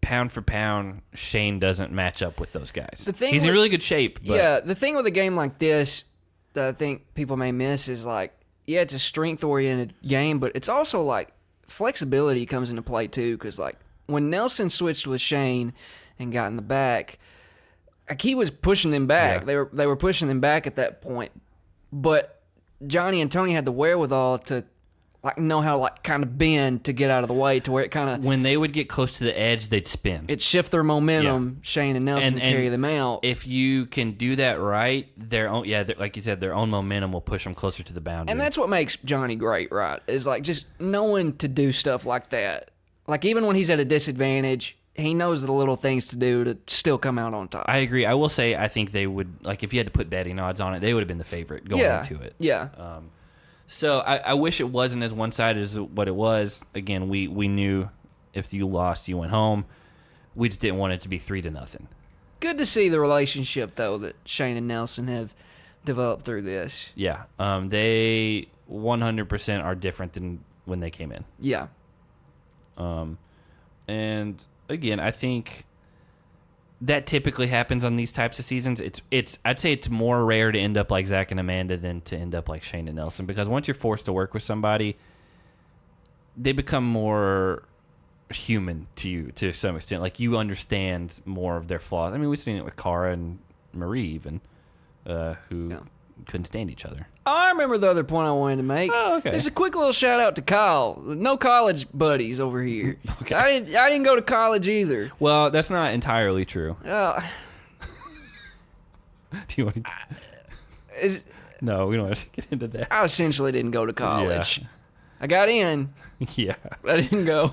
pound for pound, Shane doesn't match up with those guys. He's in really good shape. But yeah, the thing with a game like this that I think people may miss is like, yeah, it's a strength-oriented game, but it's also like flexibility comes into play too. Because like when Nelson switched with Shane and got in the back, like he was pushing them back. Yeah. They were pushing them back at that point, but Johnny and Tony had the wherewithal to like know how to like kind of bend to get out of the way to where it kind of when they would get close to the edge, they'd spin. It shift their momentum, Shane and Nelson, to carry them out. If you can do that right, like you said, their own momentum will push them closer to the boundary. And that's what makes Johnny great, right? Is like just knowing to do stuff like that. Like even when he's at a disadvantage, he knows the little things to do to still come out on top. I agree. I will say I think they would, like, if you had to put betting odds on it, they would have been the favorite going into it. Yeah. So I wish it wasn't as one-sided as what it was. Again, we knew if you lost, you went home. We just didn't want it to be 3-0. Good to see the relationship, though, that Shane and Nelson have developed through this. Yeah. They 100% are different than when they came in. Yeah. And again, I think that typically happens on these types of seasons. I'd say it's more rare to end up like Zach and Amanda than to end up like Shane and Nelson, because once you're forced to work with somebody, they become more human to you to some extent. Like, you understand more of their flaws. I mean, we've seen it with Cara and Marie even, who couldn't stand each other. Oh, I remember the other point I wanted to make. Oh, okay. Just a quick little shout out to Kyle. No college buddies over here. Okay. I didn't go to college either. Well, that's not entirely true. Do you want to? No, we don't have to get into that. I essentially didn't go to college. Yeah. I got in. Yeah. I didn't go.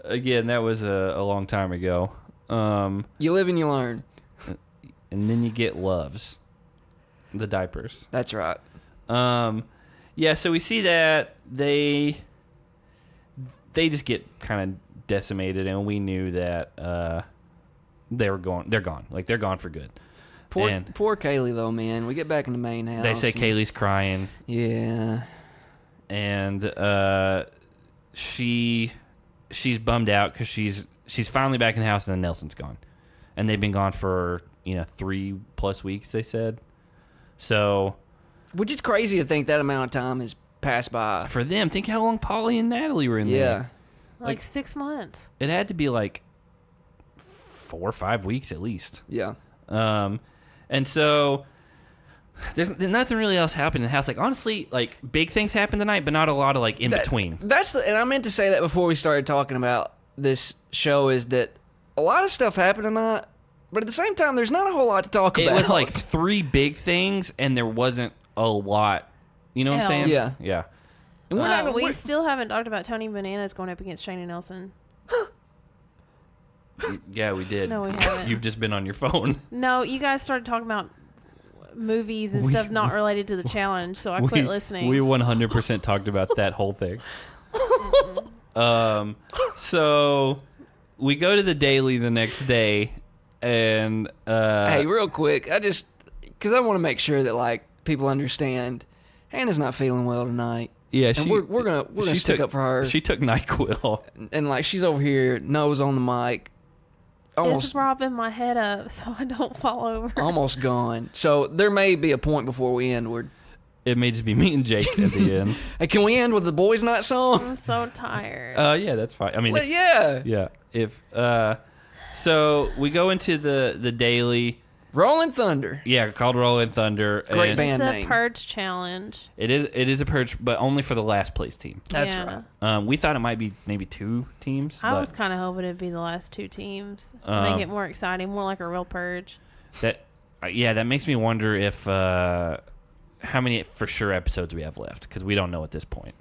Again, that was a long time ago. You live and you learn. And then you get Loves, the diapers. That's right. Yeah, so we see that they just get kind of decimated, and we knew that they're gone. Like, they're gone for good. Poor Kaylee, though, man. We get back in the main house. They say Kaylee's crying. Yeah. And she's bummed out because she's finally back in the house, and then Nelson's gone. And they've been gone for 3+ weeks, they said. So, which is crazy to think that amount of time has passed by. For them, think how long Polly and Natalie were in there. Yeah. Like 6 months. It had to be like 4 or 5 weeks at least. Yeah. And so there's nothing really else happened in the house. Like, honestly, like, big things happened tonight, but not a lot of like in between. And I meant to say that before we started talking about this show, is that a lot of stuff happened tonight, but at the same time, there's not a whole lot to talk about. It was like 3 big things, and there wasn't a lot. You know what I'm saying? Yeah. Yeah. And we still haven't talked about Tony Bananas going up against Shane and Nelson. Yeah, we did. No, we haven't. You've just been on your phone. No, you guys started talking about movies and stuff not related to the challenge, so I quit listening. We 100% talked about that whole thing. So we go to the daily the next day, and hey, real quick, because I want to make sure that like people understand, Hannah's not feeling well tonight. Yeah, and we're gonna stick up for her. She took NyQuil, and like, she's over here, nose on the mic, it's propping my head up so I don't fall over. Almost gone. So there may be a point before we end where it may just be me and Jake at the end. Hey, can we end with the Boys Night song? I'm so tired. Yeah, that's fine. I mean, well, yeah. Yeah. If so we go into the daily. Rolling Thunder. Yeah, called Rolling Thunder. Great band name. It's a purge challenge. It is a purge, but only for the last place team. That's right. We thought it might be maybe 2 teams. I was kind of hoping it'd be the last 2 teams. Make it more exciting, more like a real purge. That makes me wonder if how many for sure episodes we have left, because we don't know at this point.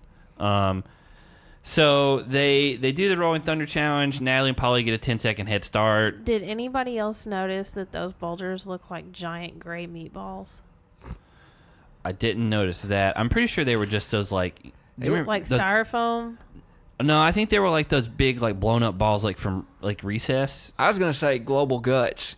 So they do the Rolling Thunder challenge. Natalie and Polly get a 10-second head start. Did anybody else notice that those bulgers look like giant gray meatballs? I didn't notice that. I'm pretty sure they were just those like... styrofoam? No, I think they were like those big like blown up balls like from like recess. I was going to say global guts.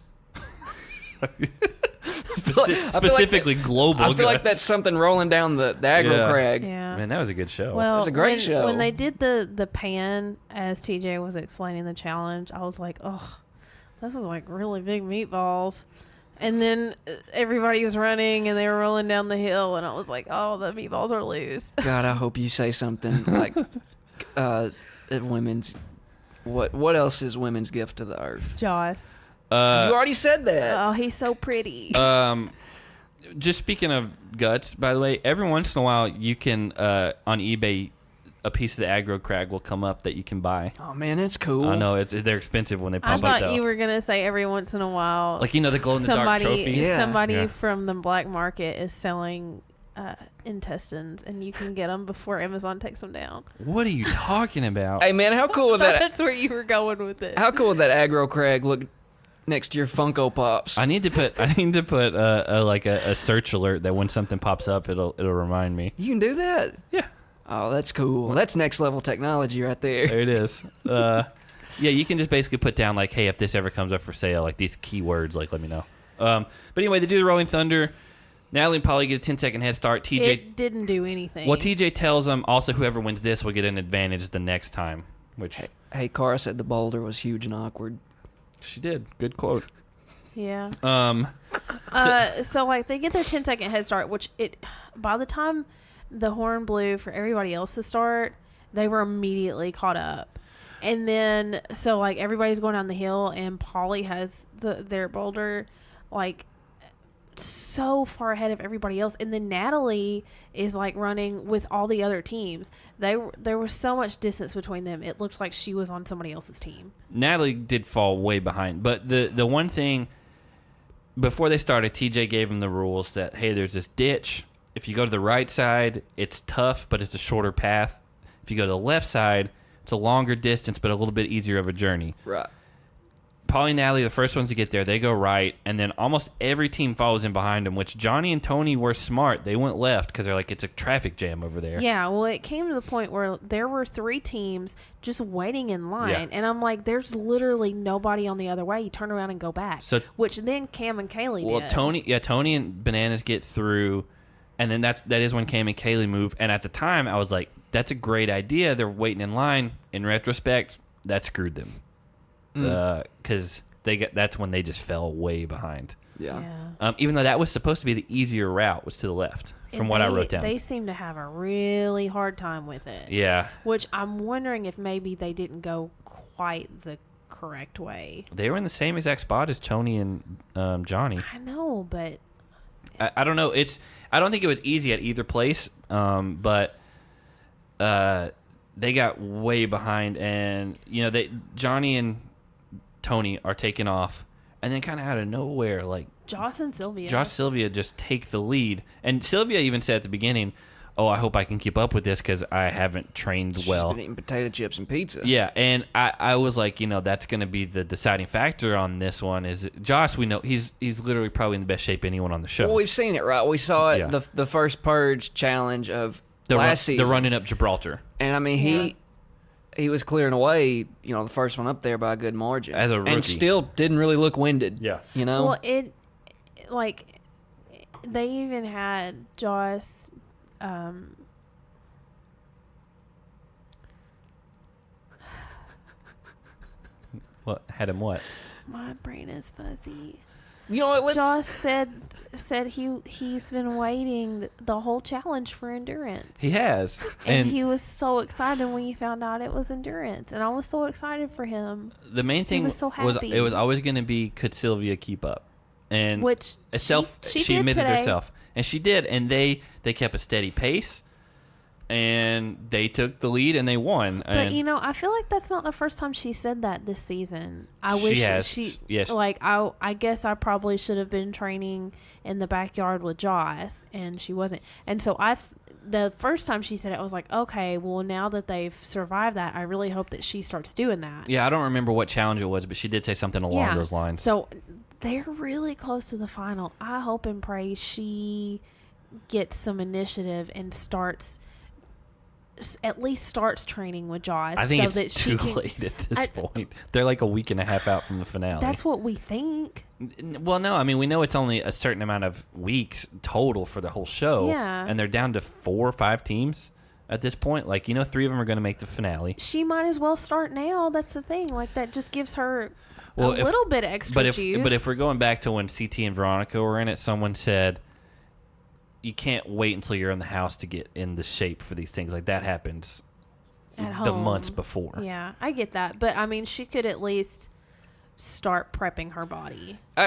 Specifically global guts. I feel like that's something rolling down the aggro crag. Yeah. Man, that was a good show. Well, that's a great show. When they did the pan, as TJ was explaining the challenge, I was like, oh, this is like really big meatballs. And then everybody was running and they were rolling down the hill, and I was like, oh, the meatballs are loose. God, I hope you say something like women's... What else is women's gift to the earth? Joss. You already said that. Oh, he's so pretty. Just speaking of guts, by the way, every once in a while you can on eBay a piece of the aggro crag will come up that you can buy. Oh man, that's cool. I know they're expensive when they pop up. I thought though. you were gonna say every once in a while, like the glow in the dark trophy. Somebody from the black market is selling intestines, and you can get them before Amazon takes them down. What are you talking about? Hey man, how cool would that? That's where you were going with it. How cool would that aggro crag look next to your Funko Pops? I need to put a search alert that when something pops up, it'll remind me. You can do that? Yeah. Oh, that's cool. That's next level technology right there. There it is. Yeah, you can just basically put down like, hey, if this ever comes up for sale, like these keywords, like let me know. But anyway, they do the Rolling Thunder. Natalie and Polly get a 10-second head start. TJ It didn't do anything. Well, TJ tells them also whoever wins this will get an advantage the next time, which Hey, Cara said the boulder was huge and awkward. she did. Good quote. Yeah. So, So like they get their 10-second head start, which by the time the horn blew for everybody else to start, they were immediately caught up. And then so like everybody's going down the hill, and Polly has their boulder like so far ahead of everybody else, and then Natalie is like running with all the other teams. There was so much distance between them. It looked like she was on somebody else's team. Natalie did fall way behind, but the one thing before they started, TJ gave them the rules that hey, there's this ditch. If you go to the right side, it's tough, but it's a shorter path. If you go to the left side, it's a longer distance, but a little bit easier of a journey. Right. Polly and Natalie, the first ones to get there, they go right, and then almost every team follows in behind them, which Johnny and Tony were smart. They went left because they're like, it's a traffic jam over there. Yeah, well, it came to the point where there were 3 teams just waiting in line, Yeah. and I'm like, there's literally nobody on the other way. You turn around and go back. So- which then Cam and Kaylee Well, did. Tony and Bananas get through, and then that is when Cam and Kaylee move. And at the time, I was like, that's a great idea. They're waiting in line. In retrospect, that screwed them because that's when they just fell way behind. Yeah. Even though that was supposed to be the easier route, was to the left from And what I wrote down. They seem to have a really hard time with it. Yeah, Which I'm wondering if maybe they didn't go quite the correct way. they were in the same exact spot as Tony and Johnny. I know, but I don't know. I don't think it was easy at either place, but they got way behind, and Johnny and Tony are taking off, and then kind of out of nowhere, like Joss and Sylvia. Sylvia just take the lead, and Sylvia even said at the beginning, "Oh, I hope I can keep up with this because I haven't trained well." She's been eating potato chips and pizza. Yeah, and I was like, that's going to be the deciding factor on this one. Is Josh? We know he's literally probably in the best shape anyone on the show. Well, we've seen it, right? We saw it Yeah. the first Purge challenge of last season. The running up Gibraltar. And I mean, he was clearing away, the first one up there by a good margin. As a rookie. And still didn't really look winded. Yeah. Well, they even had Joss. What had him? What? My brain is fuzzy. You know what? Joss said he's been waiting the whole challenge for endurance. He has, And he was so excited when he found out it was endurance, and I was so excited for him. the main thing was so was happy. it was always going to be, could Sylvia keep up? And Which she did admitted today. herself, and she did, and they kept a steady pace, and they took the lead and they won. But And I feel like that's not the first time she said that this season. I She wish has. Yes. like I guess I probably should have been training in the backyard with Joss, and she wasn't. And so the first time she said it, I was like, okay, well now that they've survived that, I really hope that she starts doing that. yeah, I don't remember what challenge it was, but she did say something along those lines. So they're really close to the final. I hope and pray she gets some initiative and at least starts training with Joss. I think so that it's too she can, late at this point. They're like a week and a half out from the finale. That's what we think. Well, no, I mean, we know it's only a certain amount of weeks total for the whole show. Yeah. And they're down to 4 or 5 teams at this point. Like, 3 of them are going to make the finale. She might as well start now. That's the thing. Like, that just gives her a Well, little bit extra juice. But if we're going back to when CT and Veronica were in it, someone said, you can't wait until you're in the house to get in the shape for these things. Like, that happens At the home. months before. Yeah, I get that. But, I mean, she could at least start prepping her body. I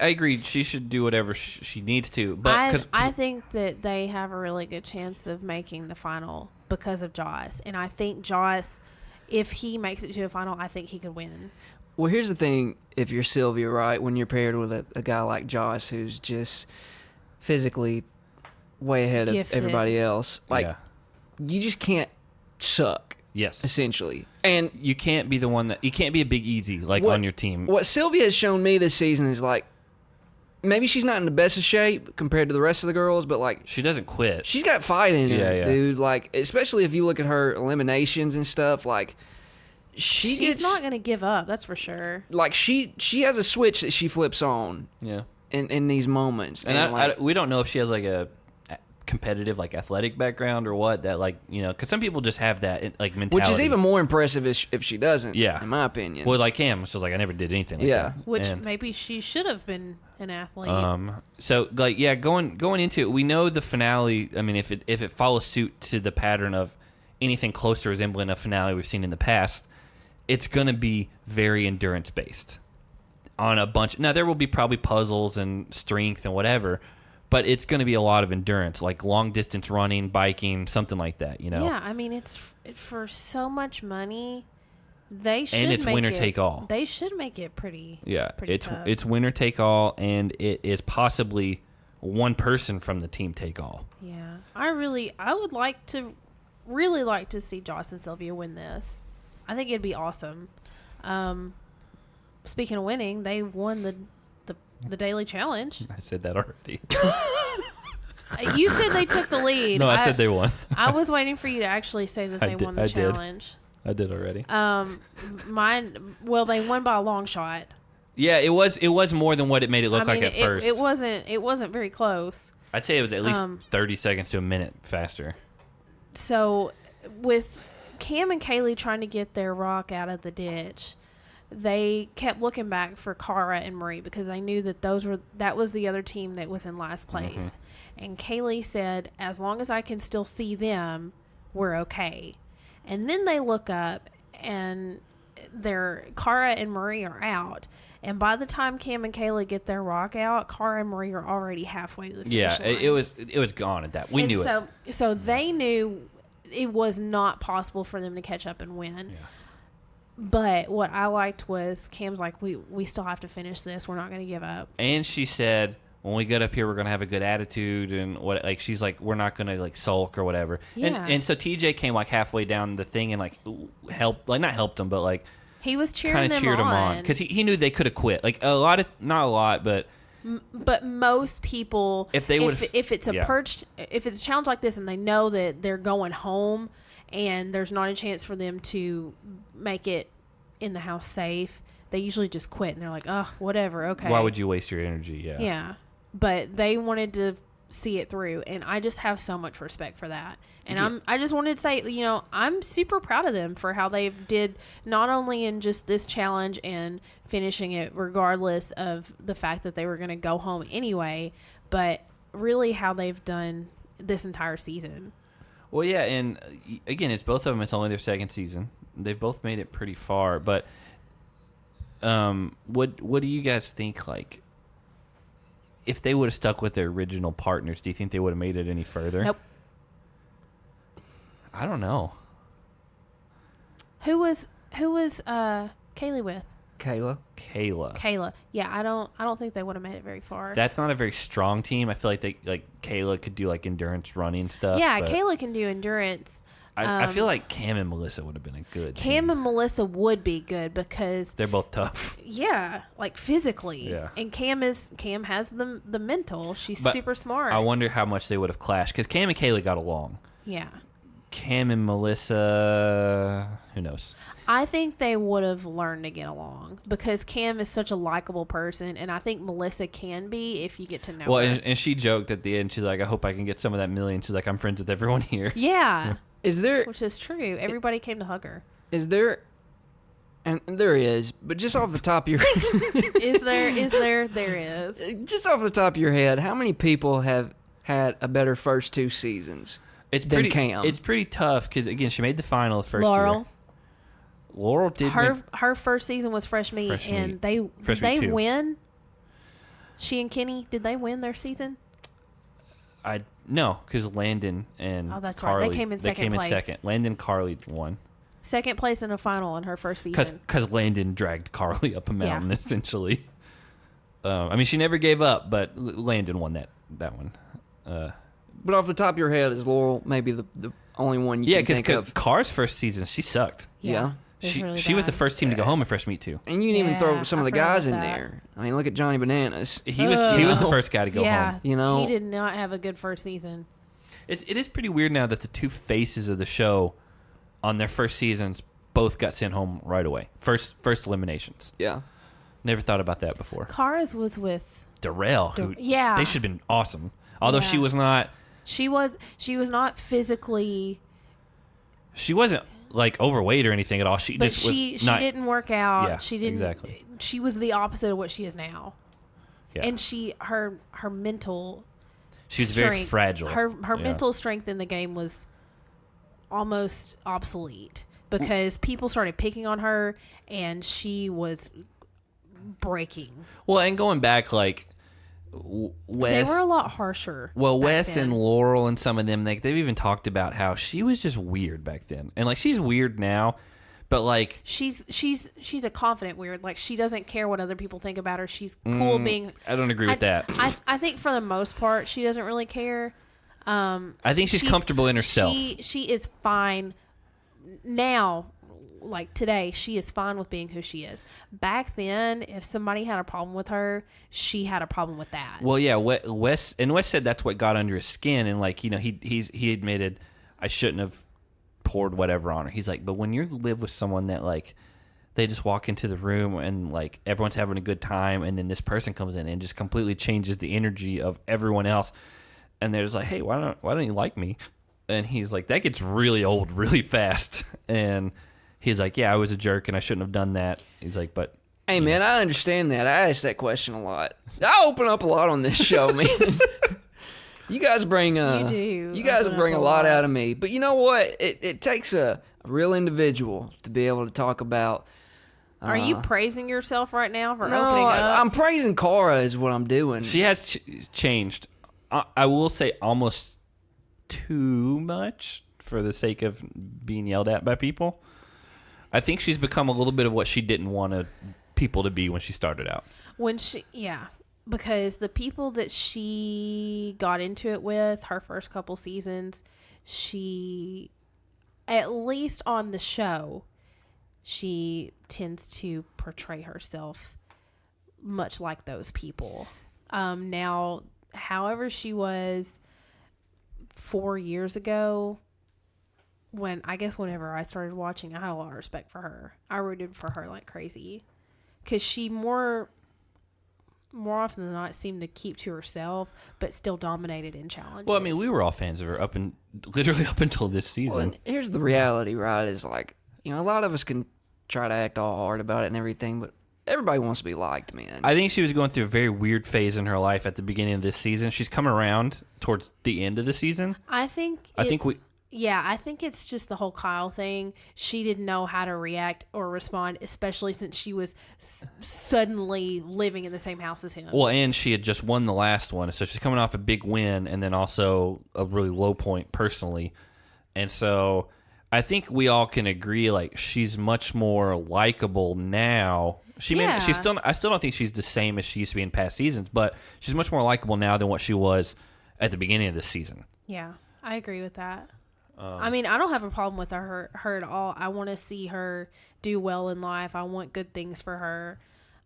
agree. She should do whatever she needs to. But I think that they have a really good chance of making the final because of Joss. And I think Joss, if he makes it to the final, I think he could win. Well, here's the thing. If you're Sylvia, right, when you're paired with a guy like Joss who's just physically way ahead of Gifted. everybody else. Like, Yeah. you just can't suck, Yes. essentially. And You can't be the one that... You can't be a Big Easy, like, What- on your team. what Sylvia has shown me this season is, like, maybe she's not in the best of shape compared to the rest of the girls, but, like, She doesn't quit. she's got fight in her, Yeah. dude. Like, especially if you look at her eliminations and stuff, like, She's gets... not going to give up, that's for sure. like, she has a switch that she flips on Yeah. in these moments. And like, we don't know if she has, like, a competitive, like, athletic background or what, that, like, you know, because some people just have that, like, mentality. which is even more impressive if she doesn't, Yeah. in my opinion. Well, like Cam, she's like, I never did anything like Yeah. that. Which And, maybe she should have been an athlete. so, like, yeah, going into it, we know the finale, I mean, if it follows suit to the pattern of anything close to resembling a finale we've seen in the past, it's going to be very endurance-based on a bunch. Now, there will be probably puzzles and strength and whatever, but it's going to be a lot of endurance, like long-distance running, biking, something like that, you know? Yeah, I mean, it's for so much money. They should it's make winner it, take all. They should make it pretty. Yeah, pretty it's tough. it's winner take all, and it is possibly one person from the team take all. Yeah, I would really like to see Joss and Sylvia win this. I think it'd be awesome. Speaking of winning, they won the daily challenge. I said that already. You said they took the lead. No, I said they won. I was waiting for you to actually say that they won the I did. challenge. I did already. Well, they won by a long shot. Yeah, it was more than what it made it look like at first. It wasn't very close. I'd say it was at least 30 seconds to a minute faster. So, with Cam and Kaylee trying to get their rock out of the ditch, they kept looking back for Cara and Marie because they knew that that was the other team that was in last place. And Kaylee said, "As long as I can still see them, we're okay." And then they look up, and Cara and Marie are out. And by the time Cam and Kaylee get their rock out, Cara and Marie are already halfway to the finish line. It was gone at that. We knew it. So they knew it was not possible for them to catch up and win. Yeah. But what I liked was Cam's like, we still have to finish this. We're not going to give up. And she said, when we get up here, we're gonna have a good attitude, and what, like, she's like, we're not gonna like sulk or whatever. Yeah. And so TJ came like halfway down the thing and like not helped him, but like He was cheering kind of cheered him on because he knew they could have quit. Like not a lot, but most people, if they would, if it's a challenge like this and they know that they're going home and there's not a chance for them to make it in the house safe, they usually just quit and they're like, oh, whatever, okay. Why would you waste your energy? Yeah. Yeah. But they wanted to see it through, and I just have so much respect for that. And I just wanted to say, I'm super proud of them for how they did, not only in just this challenge and finishing it regardless of the fact that they were going to go home anyway, but really how they've done this entire season. Well, yeah, and again, it's both of them. It's only their second season. They've both made it pretty far, but what do you guys think, like, if they would have stuck with their original partners, do you think they would have made it any further? Nope. I don't know. Who was Kaylee with? Kayla. Kayla. Yeah, I don't think they would have made it very far. That's not a very strong team. I feel like Kayla could do like endurance running stuff. Yeah, but Kayla can do endurance. I feel like Cam and Melissa would have been a good Cam team. and Melissa would be good because They're both tough. yeah, like physically. Yeah. And Cam has the mental. She's But super smart. I wonder how much they would have clashed because Cam and Kayla got along. Yeah. Cam and Melissa, who knows? I think they would have learned to get along because Cam is such a likable person, and I think Melissa can be if you get to know Well, her. and she joked at the end. She's like, I hope I can get some of that million. She's like, I'm friends with everyone here. Yeah. Is there Which is true. Everybody came to hug her. and there is, but just off the top of your Is there? There is. just off the top of your head, how many people have had a better first two seasons? It's than pretty. Cam. It's pretty tough because again, she made the final the first Laurel. year. Laurel did. Her first season was Fresh Meat, Fresh and Meat. Fresh did Meat they 2. win? She and Kenny, did they win their season? No, because Landon and Oh, that's right. Carly, They came in second place. second. Landon and Carly won. Second place in a final in her first season. Because Landon dragged Carly up a mountain, Yeah. essentially. I mean, she never gave up, but Landon won that one. But off the top of your head, is Laurel maybe the only one you can think of? Carr's first season, she sucked. Yeah. She was the first team to go home in fresh meat too. And you can even throw some of the guys in that. there. I mean, look at Johnny Bananas. He was the first guy to go home. You know, he did not have a good first season. It is pretty weird now that the two faces of the show on their first seasons both got sent home right away. First eliminations. Yeah. Never thought about that before. Kara's was with Darrell, who yeah. they should have been awesome. Although she was not. She was not physically. She wasn't like overweight or anything at all. She just was not. She didn't work out. Yeah, she didn't. Exactly. She was the opposite of what she is now. Yeah. And her mental. She was strength, very fragile. Her mental strength in the game was almost obsolete because people started picking on her and she was breaking. Well, and going back, like Wes, they were a lot harsher. Well, Wes then. and Laurel and some of them, they've even talked about how she was just weird back then, and like she's weird now, but like she's a confident weird. Like she doesn't care what other people think about her. She's cool being. I don't agree with that. I think for the most part she doesn't really care. I think she's comfortable in herself. She is fine now. Like today, she is fine with being who she is. Back then, if somebody had a problem with her, she had a problem with that. Well, yeah, Wes said that's what got under his skin, and like he admitted I shouldn't have poured whatever on her. He's like, but when you live with someone that like they just walk into the room and like everyone's having a good time, and then this person comes in and just completely changes the energy of everyone else, and they're just like, hey, why don't you like me? And he's like, that gets really old really fast, and he's like, yeah, I was a jerk and I shouldn't have done that. He's like, but... Hey, man, I understand that. I ask that question a lot. I open up a lot on this show, man. You guys bring a lot out of me. But you know what? It takes a real individual to be able to talk about... Are you praising yourself right now for no, opening up? I'm praising Cara is what I'm doing. She has changed. I will say almost too much for the sake of being yelled at by people. I think she's become a little bit of what she didn't want people to be when she started out. Because the people that she got into it with, her first couple seasons, she, at least on the show, she tends to portray herself much like those people. Now, however she was 4 years ago, whenever I started watching, I had a lot of respect for her. I rooted for her like crazy because she more often than not seemed to keep to herself, but still dominated in challenges. Well, I mean, we were all fans of her literally up until this season. Well, here's the reality, right? Is like, a lot of us can try to act all hard about it and everything, but everybody wants to be liked, man. I think she was going through a very weird phase in her life at the beginning of this season. She's come around towards the end of the season. I think it's just the whole Kyle thing. She didn't know how to react or respond, especially since she was suddenly living in the same house as him. Well, and she had just won the last one, so she's coming off a big win and then also a really low point personally. And so I think we all can agree, like, she's much more likable now. I still don't think she's the same as she used to be in past seasons, but she's much more likable now than what she was at the beginning of this season. Yeah, I agree with that. I mean, I don't have a problem with her at all. I want to see her do well in life. I want good things for her.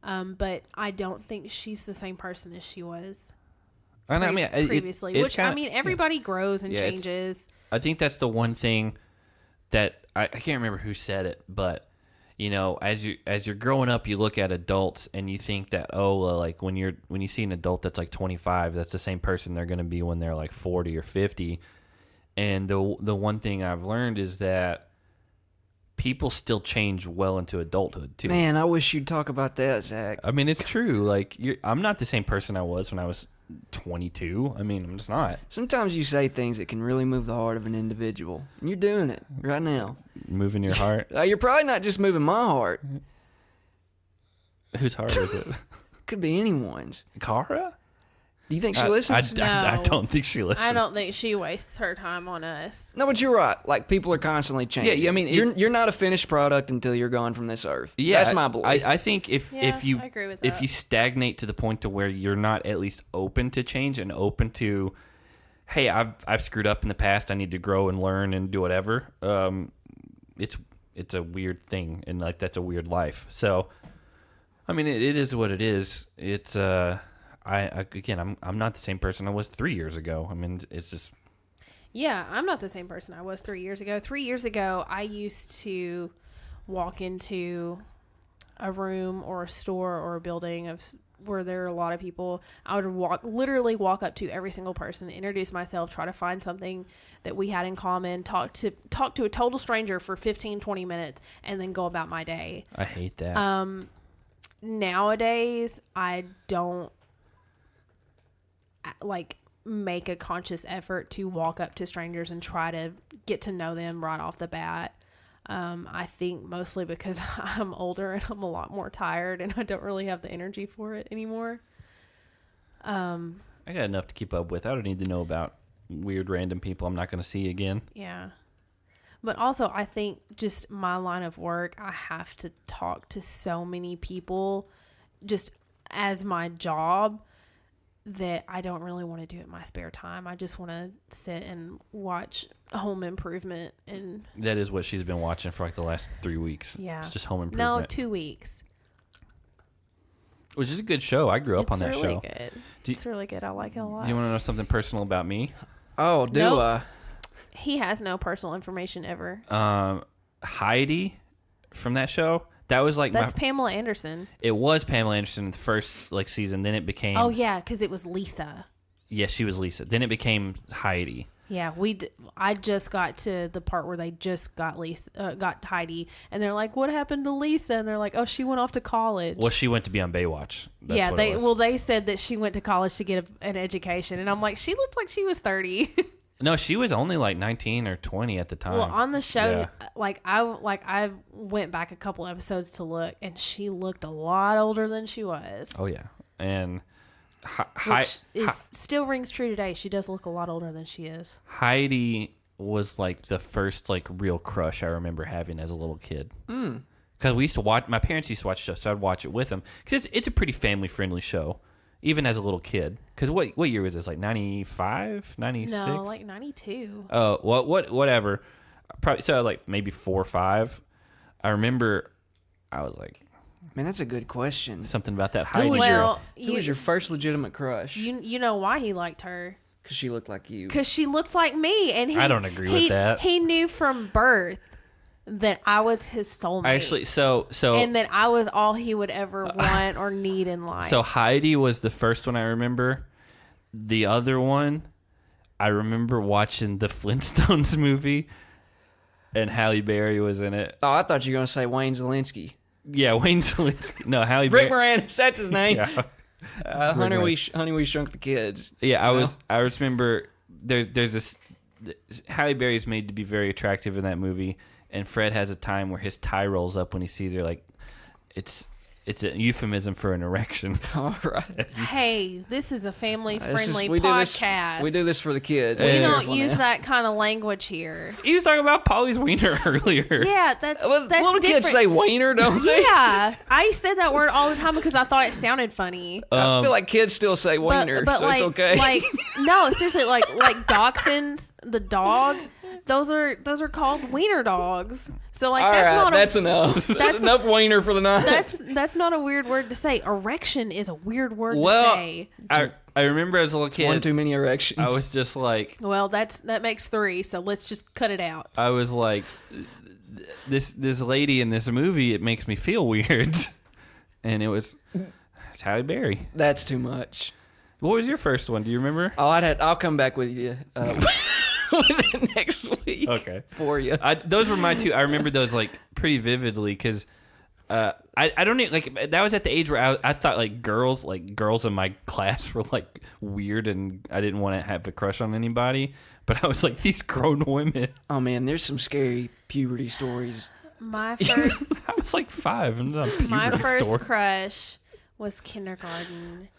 But I don't think she's the same person as she was previously. Everybody grows and changes. I think that's the one thing that I can't remember who said it, but as you're growing up, you look at adults and you think that like when you see an adult that's like 25, that's the same person they're going to be when they're like 40 or 50. And the one thing I've learned is that people still change well into adulthood too. Man, I wish you'd talk about that, Zach. I mean, it's true. Like I'm not the same person I was when I was 22. I mean, I'm just not. Sometimes you say things that can really move the heart of an individual. And you're doing it right now. Moving your heart? You're probably not just moving my heart. Whose heart is it? Could be anyone's. Cara? Do you think she listens? I don't think she listens. I don't think she wastes her time on us. No, but you're right. Like, people are constantly changing. Yeah, I mean, you're not a finished product until you're gone from this earth. Yeah, that's my belief. I think if you I agree with that. if you stagnate to the point to where you're not at least open to change and open to hey, I've screwed up in the past. I need to grow and learn and do whatever. It's a weird thing, and like that's a weird life. So, I mean, it is what it is. It's I'm not the same person I was 3 years ago. I mean, it's just. Yeah, I'm not the same person I was 3 years ago. 3 years ago, I used to walk into a room or a store or a building where there are a lot of people. I would literally walk up to every single person, introduce myself, try to find something that we had in common, talk to a total stranger for 15, 20 minutes, and then go about my day. I hate that. Nowadays, I don't make a conscious effort to walk up to strangers and try to get to know them right off the bat. I think mostly because I'm older and I'm a lot more tired and I don't really have the energy for it anymore. I got enough to keep up with. I don't need to know about weird random people I'm not going to see again. Yeah. But also, I think just my line of work, I have to talk to so many people just as my job that I don't really want to do it in my spare time. I just want to sit and watch Home Improvement. And that is what she's been watching for like the last 3 weeks. Yeah. It's just Home Improvement. No, 2 weeks. Which is a good show. I grew up on that really show. Good. It's really good. I like it a lot. Do you want to know something personal about me? Oh, do Nope. I? He has no personal information ever. Heidi from that show. That was like That's Pamela Anderson. It was Pamela Anderson in the first like season. Then it became. Oh yeah, because it was Lisa. Yeah, she was Lisa. Then it became Heidi. Yeah, I just got to the part where they just got got Heidi, and they're like, "What happened to Lisa?" And they're like, "Oh, she went off to college." Well, she went to be on Baywatch. That's yeah, what it was. they said that she went to college to get an education, and I'm like, she looked like she was 30. No, she was only like 19 or 20 at the time. Well, on the show, Yeah. I went back a couple episodes to look, and she looked a lot older than she was. Oh yeah, and Which still rings true today. She does look a lot older than she is. Heidi was like the first like real crush I remember having as a little kid. Because we used to watch. My parents used to watch shows, so I'd watch it with them. Because it's a pretty family friendly show, even as a little kid. Because what year was this? Like 95, 96? No, like 92. Oh, whatever. Probably so. I was like maybe 4 or 5. I remember. I was like, Man, that's a good question. something about that Heidi. Who was your first legitimate crush? You know why he liked her? Because she looked like you. Because she looked like me, and I don't agree with that. He knew from birth that I was his soulmate. Actually, so and that I was all he would ever want or need in life. So Heidi was the first one I remember. The other one, I remember watching the Flintstones movie, and Halle Berry was in it. Oh, I thought you were going to say Wayne Zielinski. Yeah, Wayne Zielinski. No, Halle Rick Berry. Moranis, that's his name. Yeah. Honey, we Shrunk the Kids. Yeah, I remember there's this. Halle Berry's made to be very attractive in that movie, and Fred has a time where his tie rolls up when he sees her. Like, it's a euphemism for an erection. All right. Hey, this is a family-friendly we podcast. We do this for the kids. We Be don't careful use now. that kind of language here. He was talking about Polly's wiener earlier. Yeah, that's Well, that's little different. kids say wiener, don't they? Yeah, I said that word all the time because I thought it sounded funny. I feel like kids still say wiener, so like, it's okay. Like no, seriously, like dachshunds, the dog. Those are called wiener dogs. So like All that's right, not that's enough. That's enough wiener for the night. that's not a weird word to say. Erection is a weird word to Well, say. I remember as a little kid, One too many erections. I was just like, Well, that makes 3. So let's just cut it out. I was like, this lady in this movie, it makes me feel weird, and it's Halle Berry. That's too much. What was your first one? Do you remember? Oh, I'll come back with you with it next week. Okay. For you. Those were my two. I remember those like pretty vividly because I don't even like that was at the age where I thought like girls in my class were like weird and I didn't want to have a crush on anybody. But I was like, these grown women. Oh man, there's some scary puberty stories. My first I was like 5 and on puberty my first store. crush was kindergarten.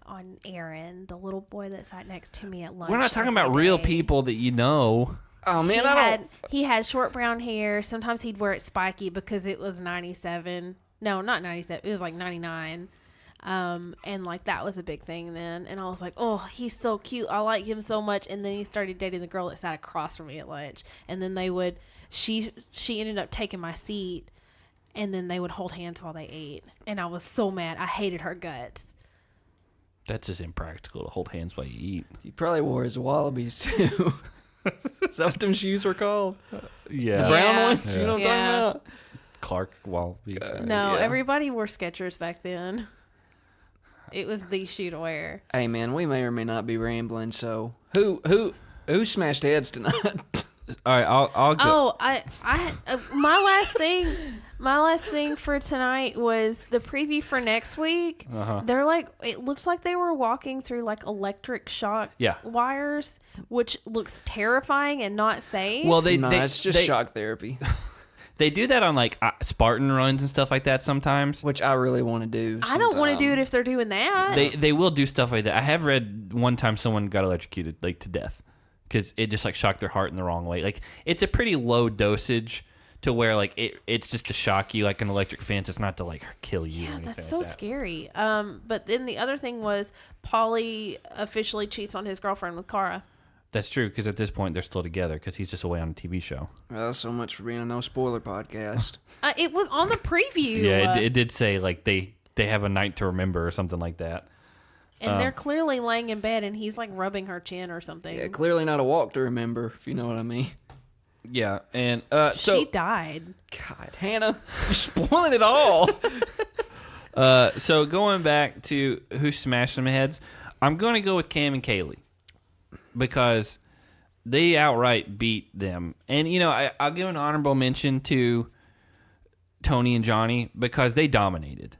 On Aaron, the little boy that sat next to me at lunch. We're not talking every about real day. people that you know. Oh man, He had short brown hair. Sometimes he'd wear it spiky because it was 97. No, not 97. It was like 99. And like that was a big thing then. And I was like, oh, he's so cute. I like him so much. And then he started dating the girl that sat across from me at lunch. And then she ended up taking my seat. And then they would hold hands while they ate. And I was so mad. I hated her guts. That's just impractical to hold hands while you eat. He probably wore his wallabies too. Is that what them shoes were called? Yeah. The brown Yeah. ones? You know what I'm talking about? Clark Wallabies. No, yeah. everybody wore Skechers back then. It was the shoe to wear. Hey man, we may or may not be rambling. So who smashed heads tonight? All right, I'll go. Oh, I my last thing for tonight was the preview for next week. They're like, it looks like they were walking through like electric shock wires, which looks terrifying and not safe. Well, It's just shock therapy, they do that on like Spartan runs and stuff like that sometimes. which I really want to do. I don't want to do it if they're doing that. They will do stuff like that. I have read one time someone got electrocuted like to death because it just like shocked their heart in the wrong way. Like it's a pretty low dosage to where like it's just to shock you, like an electric fence. It's not to like kill you. Yeah, or that's anything so like that. scary. But then the other thing was Paulie officially cheats on his girlfriend with Cara. That's true because at this point they're still together because he's just away on a TV show. Well, so much for being a no spoiler podcast. It was on the preview. Yeah, it did say like they have a night to remember or something like that. And they're clearly laying in bed, and he's like rubbing her chin or something. Yeah, clearly not a walk to remember, if you know what I mean. Yeah, and She died. God, Hannah, you're spoiling it all. So going back to who smashed them heads, I'm going to go with Cam and Kaylee because they outright beat them. And, you know, I'll give an honorable mention to Tony and Johnny because they dominated.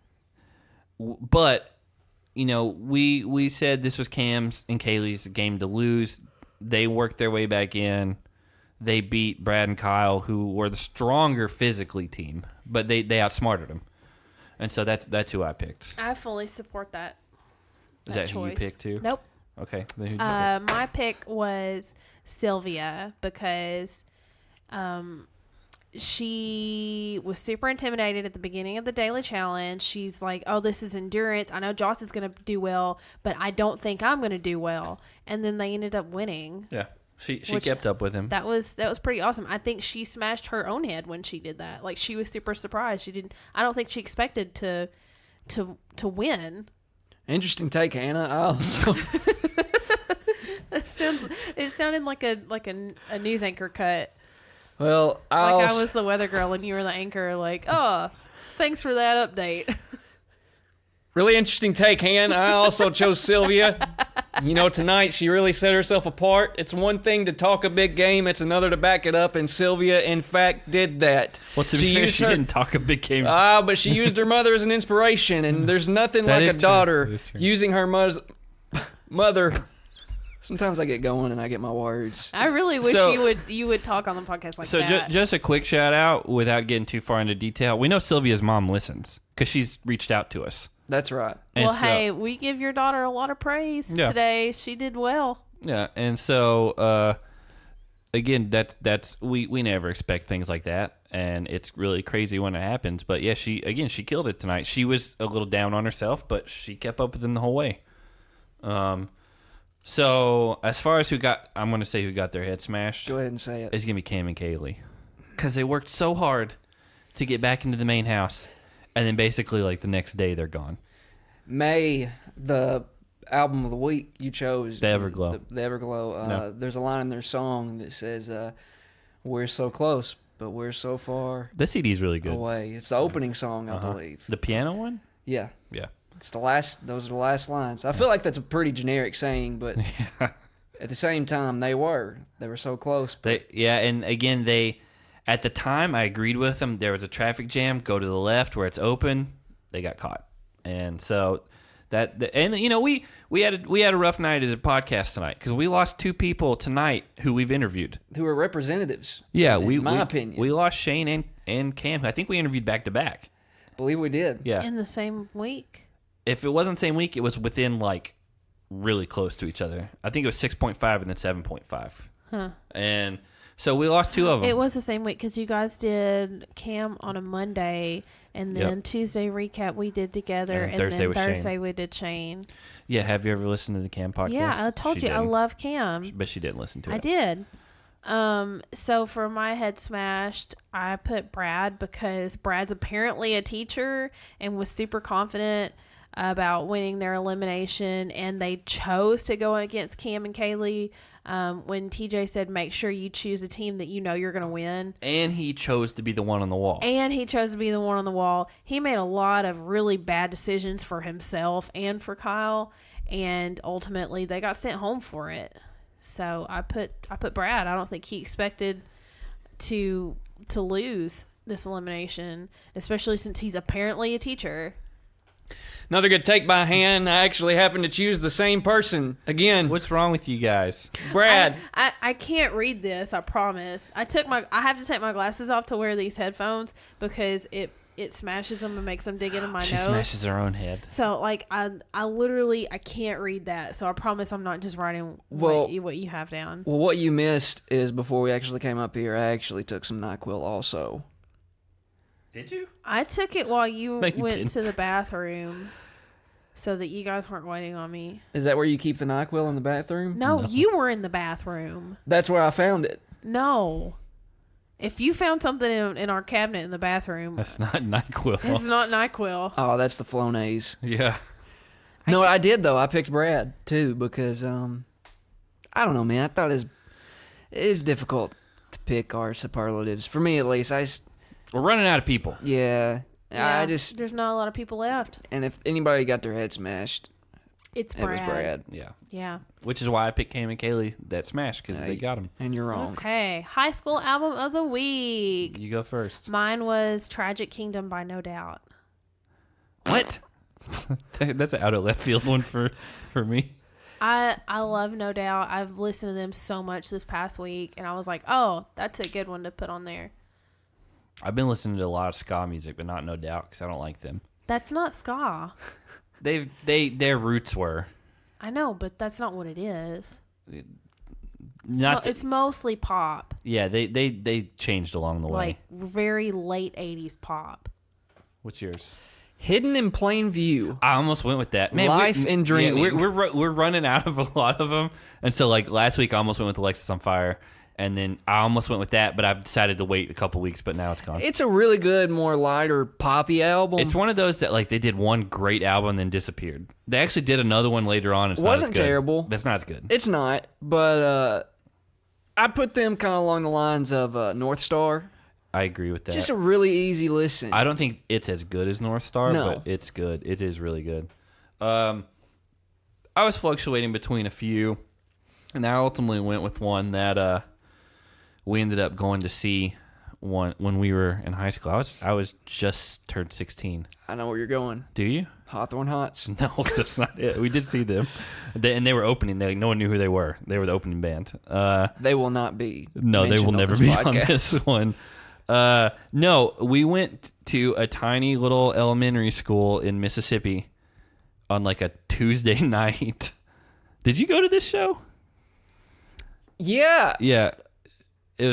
But, you know, we said this was Cam's and Kaylee's game to lose. They worked their way back in. They beat Brad and Kyle, who were the stronger physically team, but they outsmarted them. And so that's who I picked. I fully support that. Is that who you choice. picked too? Nope. Okay. Then who'd you pick? My pick was Sylvia because she was super intimidated at the beginning of the daily challenge. She's like, oh, this is endurance. I know Joss is going to do well, but I don't think I'm going to do well. And then they ended up winning. Yeah. She Which- kept up with him. That was pretty awesome. I think she smashed her own head when she did that. Like she was super surprised. I don't think she expected to win. Interesting take, Hannah. I also It sounded like a news anchor cut. well, I was the weather girl and you were the anchor. Like, oh, thanks for that update. really interesting take, Hannah. I also chose Sylvia. You know, tonight she really set herself apart. It's one thing to talk a big game; it's another to back it up. And Sylvia, in fact, did that. Well, to be fair, she didn't talk a big game. But she used her mother as an inspiration, and there's nothing That like is a true. daughter That is true. using her mother. Sometimes I get going and I get my words. I really wish So- you would talk on the podcast like So that. just a quick shout out without getting too far into detail. We know Sylvia's mom listens because she's reached out to us. That's right. And well, so- hey, we give your daughter a lot of praise Yeah. today. She did well. Yeah, and so again, that's we never expect things like that, and it's really crazy when it happens. But yeah, she killed it tonight. She was a little down on herself, but she kept up with him the whole way. So as far as I'm going to say who got their head smashed. Go ahead and say it. It's going to be Cam and Kaylee because they worked so hard to get back into the main house, and then basically like the next day they're gone. May, the album of the week you chose. The Everglow. The Everglow. No. There's a line in their song that says, we're so close, but we're so far The CD's really good. away. It's the opening song, I believe. The piano one? Yeah. Yeah. It's those are the last lines. I feel like that's a pretty generic saying, but at the same time, they were so close. But And again, at the time, I agreed with them. There was a traffic jam. Go to the left where it's open. They got caught, and so you know we had a rough night as a podcast tonight because we lost two people tonight who we've interviewed. who are representatives? Yeah, in my opinion, we lost Shane and Cam. I think we interviewed back to back. I believe we did. Yeah, In the same week. if it wasn't same week, it was within like really close to each other. I think it was 6.5 and then 7.5. Huh. And so we lost two of them. It was the same week because you guys did Cam on a Monday And then Tuesday recap we did together, and Thursday then with Thursday Shane. we did Shane. Yeah, have you ever listened to the Cam podcast? Yeah, I told She you I didn't. love Cam. But she didn't listen to it. I did. So for my head smashed, I put Brad because Brad's apparently a teacher and was super confident about winning their elimination, and they chose to go against Cam and Kaylee when TJ said make sure you choose a team that you know you're going to win. And he chose to be the one on the wall. And he chose to be the one on the wall. He made a lot of really bad decisions for himself and for Kyle, and ultimately they got sent home for it. So I put Brad. I don't think he expected to lose this elimination, especially since he's apparently a teacher. Another good take by hand. I actually happened to choose the same person again. What's wrong with you guys? Brad. I can't read this. I promise. I have to take my glasses off to wear these headphones because it smashes them and makes them dig into my She nose. smashes her own head. So like I literally I can't read that. So I promise I'm not just writing Well- what you have down. Well, what you missed is before we actually came up here, I actually took some NyQuil also. Did you? I took it while you No, you went didn't. to the bathroom, so that you guys weren't waiting on me. Is that where you keep the NyQuil in the bathroom? No, you were in the bathroom. That's where I found it. No. If you found something in our cabinet in the bathroom, That's not NyQuil. it's not NyQuil. Oh, that's the Flonase. Yeah. No, I did though. I picked Brad too because I don't know, man. I thought it is difficult to pick our superlatives for me at least. We're running out of people. Yeah, I just there's not a lot of people left. and if anybody got their head smashed, It's it Brad. was Brad. Yeah. Yeah. Which is why I picked Cam and Kaylee that smash because they got him. And you're wrong. Okay. High school album of the week. You go first. Mine was Tragic Kingdom by No Doubt. What? That's an out of left field one for me. I love No Doubt. I've listened to them so much this past week, and I was like, oh, that's a good one to put on there. I've been listening to a lot of ska music, but not No Doubt because I don't like them. That's not ska. Their roots were I know, but that's not what it is. not. It's mostly pop, Yeah, they changed along the way. like very late 80s pop. What's yours? Hidden in Plain View. I almost went with that. Man, Life and Dreaming. Yeah, we're running out of a lot of them, and so like last week I almost went with Alexis on Fire, and then I almost went with that, but I've decided to wait a couple weeks. But now it's gone. It's a really good, more lighter, poppy album. It's one of those that like they did one great album and then disappeared. They actually did another one later on. It's Wasn't not as good. terrible. That's not as good. It's not, but I put them kind of along the lines of North Star. I agree with that. Just a really easy listen. I don't think it's as good as North Star, No. but it's good. It is really good. I was fluctuating between a few, and I ultimately went with one that we ended up going to see one when we were in high school. I was just turned 16. I know where you're going. Do you? Hawthorne Hots. No, that's not it. We did see them, and they were opening. No one knew who they were. They were the opening band. They will not be. No, they mentioned will on never this be podcast. on this one. No, we went to a tiny little elementary school in Mississippi on like a Tuesday night. Did you go to this show? Yeah. Yeah. It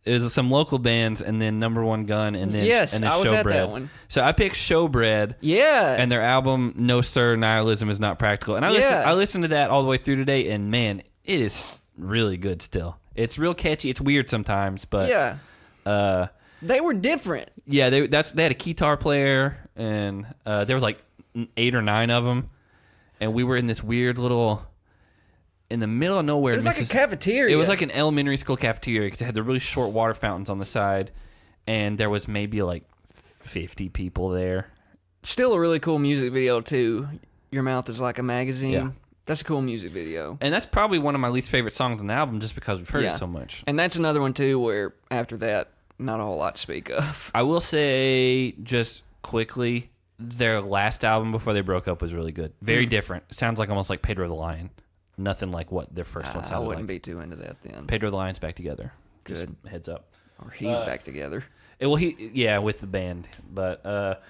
was some local bands and then Number One Gun and then Yes, and then I was at Showbread. that one. So I picked Showbread Yeah. and their album No Sir, Nihilism is Not Practical. And I listened to that all the way through today, and man, it is really good still. It's real catchy. It's weird sometimes, but yeah. They were different. yeah, they had a guitar player, and there was like 8 or 9 of them, and we were in this weird little in the middle of nowhere. It was like a cafeteria. It was like an elementary school cafeteria because it had the really short water fountains on the side, and there was maybe like 50 people there. Still a really cool music video too. Your Mouth is Like a Magazine. Yeah. That's a cool music video. And that's probably one of my least favorite songs on the album, just because we've heard it so much. And that's another one too where after that, not a whole lot to speak of. I will say just quickly, their last album before they broke up was really good. Very different. Sounds like almost like Pedro the Lion. Nothing like what their first one I sounded wouldn't like. be too into that then. Pedro the Lion's back together. Just Good. heads up. Or he's back together. With the band. But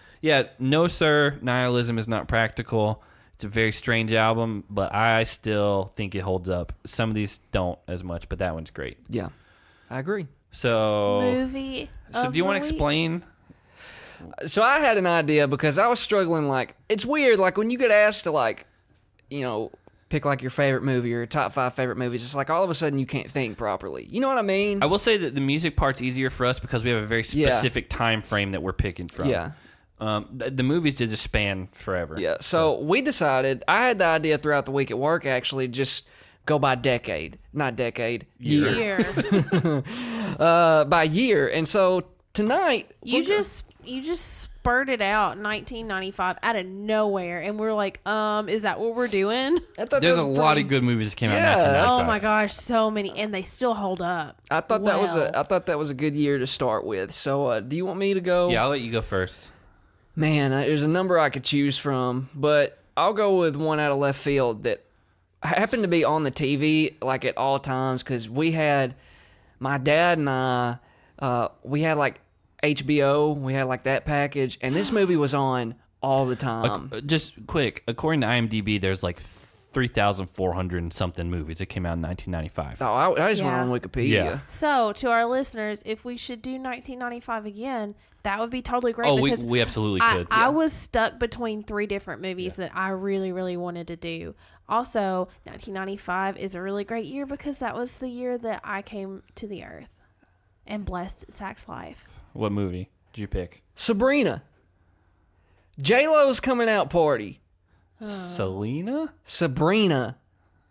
No Sir, Nihilism is Not Practical. It's a very strange album, but I still think it holds up. Some of these don't as much, but that one's great. Yeah. I agree. So Movie. do you want to explain So I had an idea because I was struggling. Like, it's weird. Like when you get asked to like, pick like your favorite movie or your top 5 favorite movies, it's like all of a sudden you can't think properly. You know what I mean? I will say that the music part's easier for us because we have a very specific time frame that we're picking from. Yeah. The movies did just span forever. Yeah. So we decided. I had the idea throughout the week at work actually just go by decade, not decade, year. By year. And so tonight You just spurted out 1995 out of nowhere, and we're like, is that what we're doing? There's a lot of good movies that came out in Yeah. 1995. Oh my gosh, so many, and they still hold up. I thought that was a good year to start with. So do you want me to go? Yeah, I'll let you go first. Man, there's a number I could choose from, but I'll go with one out of left field that happened to be on the TV like at all times because we had my dad and I. We had like HBO. We had like that package, and this movie was on all the time. Just quick, according to IMDb, there's like 3,400 and something movies that came out in 1995. Oh, I just went Yeah. on Wikipedia. Yeah. So, to our listeners, if we should do 1995 again, that would be totally great. Oh, because we absolutely could. I was stuck between 3 different movies that I really, really wanted to do. Also, 1995 is a really great year because that was the year that I came to the earth and blessed Zach's life. What movie did you pick? Sabrina. J-Lo's coming out party. Selena? Sabrina.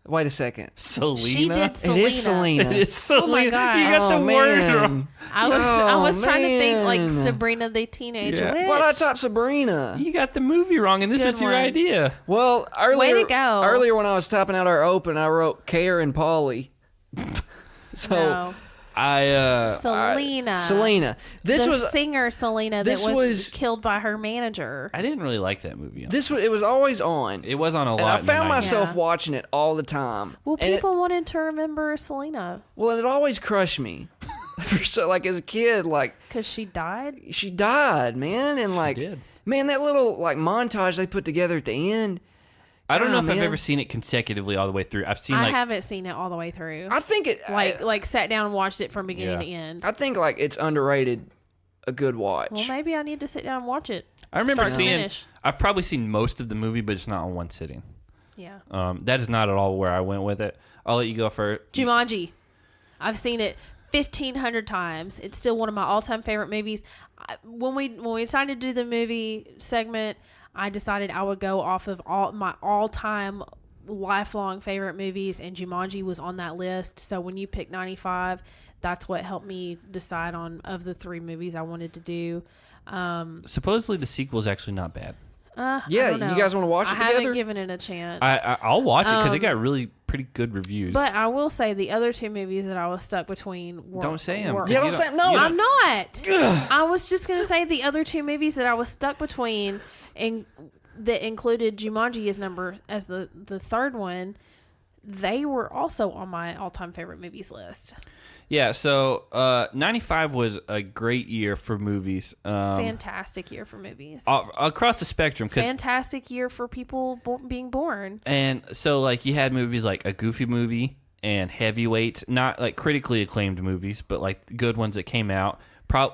Wait a second. Selena? She did Selena. It is Selena. It is Selena. Oh my God. You got the word man. wrong. I was trying to think like man. Sabrina the Teenage Yeah. Witch. Why did I top Sabrina? You got the movie wrong, and this Good was your one. idea. Well, earlier, Way to go. Earlier when I was typing out our open, I wrote Care and Polly. So No. Selena. Selena. This the was singer Selena that this was was- killed by her manager. I didn't really like that movie. it was always on. It was on a And lot. I in the found 90s. myself Yeah. watching it all the time. Well, And people wanted to remember Selena it always crushed me. So like as a kid, like because she died. she died, man, and like did. man, that little like montage they put together at the end. I don't know if man. I've ever seen it consecutively all the way through. I've seen I like haven't seen it all the way through. I think it Like sat down and watched it from beginning to Yeah. end. I think like it's underrated. A good watch. Well, maybe I need to sit down and watch it. I remember Start to seeing. finish. I've probably seen most of the movie, but it's not on one sitting. Yeah. That is not at all where I went with it. I'll let you go first. Jumanji. I've seen it 1,500 times. It's still one of my all-time favorite movies. When we decided to do the movie segment, I decided I would go off of all my all-time lifelong favorite movies, and Jumanji was on that list. So when you picked 95, that's what helped me decide on of the 3 movies I wanted to do. Supposedly the sequel is actually not bad. I Yeah, don't know. you guys wanna watch it I together? haven't given it a chance. I'll watch it because it got really pretty good reviews. But I will say the other 2 movies that I was stuck between were... Don't say 'em, were- 'cause Yeah, you don't say no. I'm not. I was just going to say the other 2 movies that I was stuck between and that included Jumanji as the third one. They were also on my all-time favorite movies list. Yeah, so 95 was a great year for movies. Fantastic year for movies. Across the spectrum. Fantastic year for people being born. And so, like, you had movies like A Goofy Movie and Heavyweight, not, like, critically acclaimed movies, but, like, good ones that came out.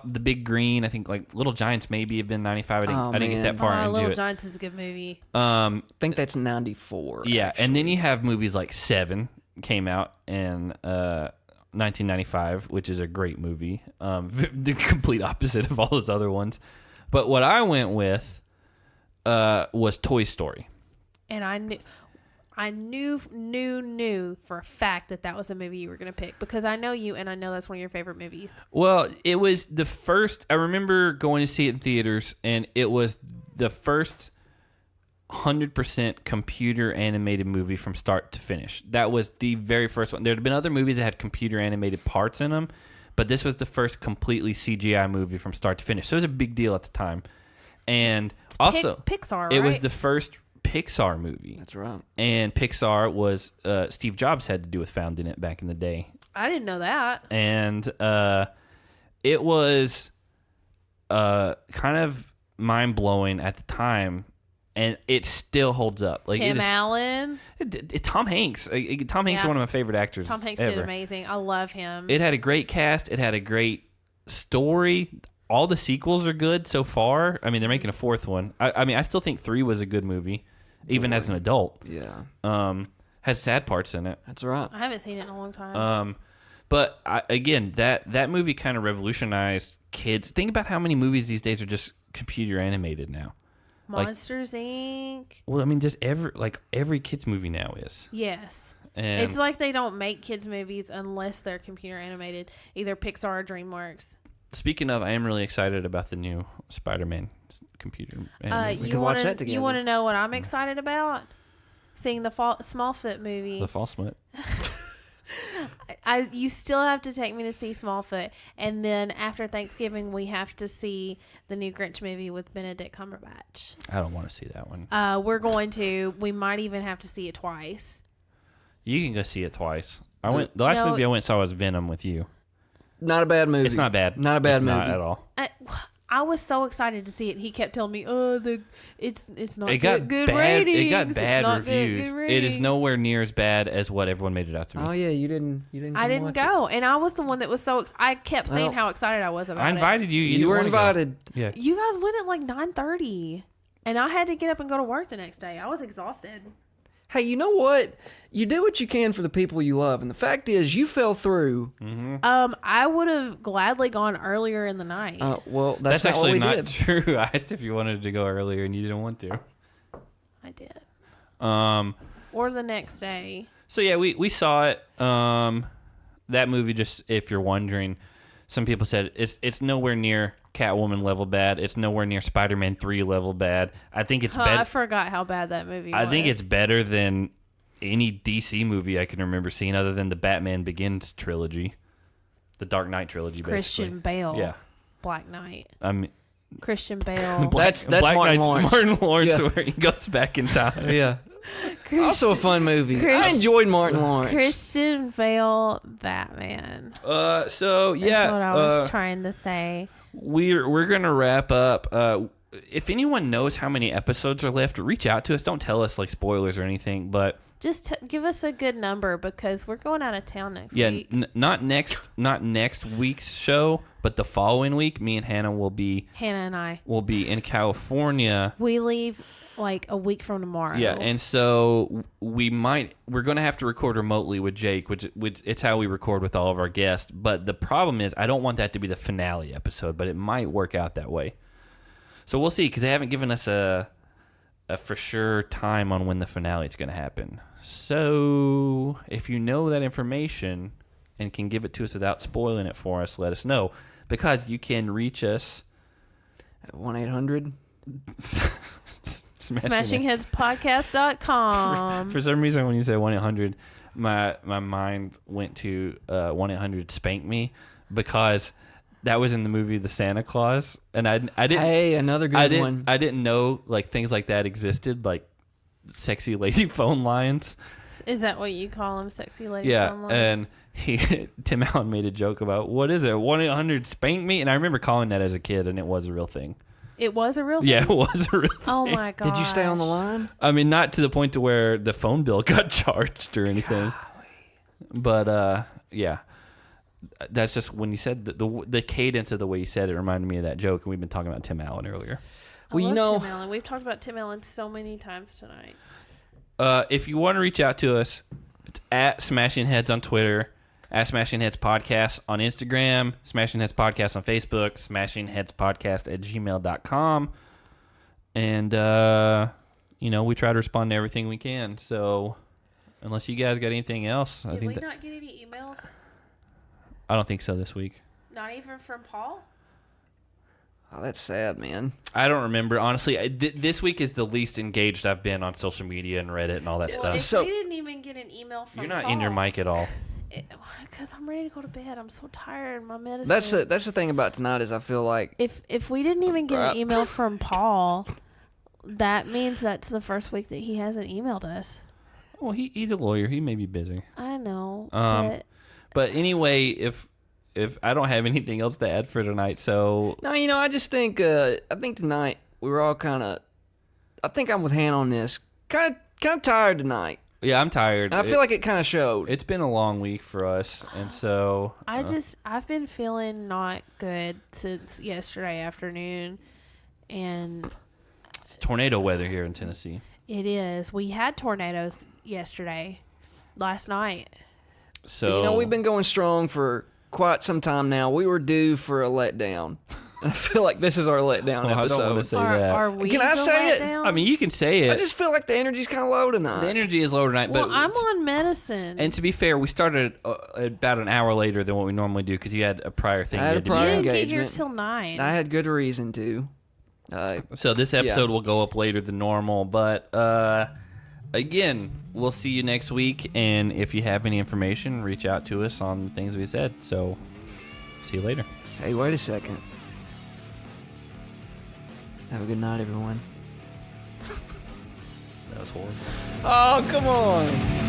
The Big Green, I think, like, Little Giants maybe have been 95. I didn't get that far into Little it. Giants is a good movie. I think that's 94. Yeah, actually. and then you have movies like Seven came out in 1995, which is a great movie. The complete opposite of all those other ones. But what I went with was Toy Story. And I knew for a fact that was a movie you were going to pick because I know you and I know that's one of your favorite movies. Well, it was the first. I remember going to see it in theaters, and it was the first 100% computer animated movie from start to finish. That was the very first one. There had been other movies that had computer animated parts in them, but this was the first completely CGI movie from start to finish. So it was a big deal at the time. And It's also, Pixar, right? it was the first Pixar movie. That's right. And Pixar was Steve Jobs had to do with founding it back in the day. I didn't know that. And it was kind of mind-blowing at the time, and it still holds up. Like Tim Allen. Tom Hanks. Tom Hanks is Yeah. one of my favorite actors Tom Hanks ever. did amazing. I love him. It had a great cast. It had a great story. all the sequels are good so far. I mean, they're making a fourth one. I mean, I still think 3 was a good movie, even as an adult. Yeah. Has sad parts in it. That's right. I haven't seen it in a long time. But again, that movie kind of revolutionized kids. Think about how many movies these days are just computer animated now. Monsters Inc. Well, I mean, just every kids movie now is. Yes. And It's like they don't make kids movies unless they're computer animated, either Pixar or DreamWorks. speaking of, I am really excited about the new Spider-Man computer animated. We can watch that together. You want to know what I'm excited about? Seeing the Smallfoot movie. The False Smut. You still have to take me to see Smallfoot, and then after Thanksgiving we have to see the new Grinch movie with Benedict Cumberbatch. I don't want to see that one. We're going to. We might even have to see it twice. You can go see it twice. The last movie I went and saw was Venom with you. Not a bad movie. It's not bad. Not a bad movie. Not at all. I was so excited to see it. He kept telling me, it's not It got good bad. ratings. It got It's bad not reviews. good It is ratings." nowhere near as bad as what everyone made it out to be. Oh yeah, you didn't. I didn't go, and I was the one that was so. I kept saying Well, how excited I was about I it. invited you. You were invited. Yeah. You guys went at like 9:30, and I had to get up and go to work the next day. I was exhausted. Hey, you know what? You do what you can for the people you love, and the fact is, you fell through. I would have gladly gone earlier in the night. Well, that's not actually what we not did. true. I asked if you wanted to go earlier, and you didn't want to. I did. Or the next day. So yeah, we saw it. That movie, just if you're wondering, some people said it's nowhere near Catwoman level bad. It's nowhere near Spider-Man 3 level bad. I think it's I better. forgot how bad that movie was. I think it's better than any DC movie I can remember seeing, other than the Batman Begins trilogy, the Dark Knight trilogy. Christian basically. Bale. Yeah. Black Knight. I mean, Christian Bale. That's Black Martin Knight's Lawrence. Martin Lawrence, Yeah. where he goes back in time. Yeah. Also a fun movie. I Chris- enjoyed Martin Lawrence. Christian Bale Batman. So yeah, That's what I was trying to say. we're gonna wrap up. If anyone knows how many episodes are left, reach out to us. Don't tell us like spoilers or anything, but Just give us a good number because we're going out of town next yeah, week. not next week's show, but the following week. Me and Hannah will be in California. We leave like a week from tomorrow. Yeah, and so we're going to have to record remotely with Jake, which it's how we record with all of our guests. But the problem is I don't want that to be the finale episode, but it might work out that way. So we'll see, because they haven't given us a for sure time on when the finale is going to happen. So if you know that information and can give it to us without spoiling it for us, let us know, because you can reach us at 1-800 smashingheadspodcast.com. For some reason, when you said 1-800, my mind went to 1-800 Spank Me, because that was in the movie The Santa Claus, and I didn't. Hey, another good one. I didn't know like things like that existed, like sexy lady phone lines. Is that what you call them, sexy lady phone lines? And Tim Allen made a joke about, what is it, 1-800 Spank Me, and I remember calling that as a kid, and it was a real thing. It was a real thing? Yeah, it was a real thing. Oh my god! Did you stay on the line? I mean, not to the point to where the phone bill got charged or anything. But yeah, that's just when you said the cadence of the way you said it reminded me of that joke, and we've been talking about Tim Allen earlier. Well, you know, Tim Allen. We've talked about Tim Allen so many times tonight. If you want to reach out to us, it's at Smashing Heads on Twitter, at Smashing Heads Podcast on Instagram, Smashing Heads Podcast on Facebook, smashingheadspodcast@gmail.com. And, we try to respond to everything we can. So unless you guys got anything else, Did we not get any emails? I don't think so this week. Not even from Paul? Oh, that's sad, man. I don't remember. Honestly, this week is the least engaged I've been on social media and Reddit and all that stuff. If So- we didn't even get an email from You're not Paul, in your mic at all. Because I'm ready to go to bed. I'm so tired. My medicine. That's the thing about tonight is I feel like If we didn't even get an email from Paul, that means that's the first week that he hasn't emailed us. Well, he's a lawyer. He may be busy. I know, But anyway, if I don't have anything else to add for tonight, so no, I just think I think tonight we were all kind of. I think I'm with Han on this. Kind of tired tonight. Yeah, I'm tired. And I feel like it kind of showed. It's been a long week for us, and so I've been feeling not good since yesterday afternoon, and it's tornado weather here in Tennessee. it is. We had tornadoes last night. So we've been going strong for quite some time now. We were due for a letdown. I feel like this is our letdown I episode. don't want to say that. Are we? Can I say it? down? I mean, you can say it. I just feel like the energy's kind of low tonight. The energy is low tonight, well, but I'm on medicine. and to be fair, we started about an hour later than what we normally do because you had a prior thing. I had you a to prior do. you didn't get here engagement. till 9. I had good reason to. So this episode will go up later than normal, but again, we'll see you next week. And if you have any information, reach out to us on the things we said. So see you later. Hey, wait a second. Have a good night, everyone. That was horrible. Oh, come on.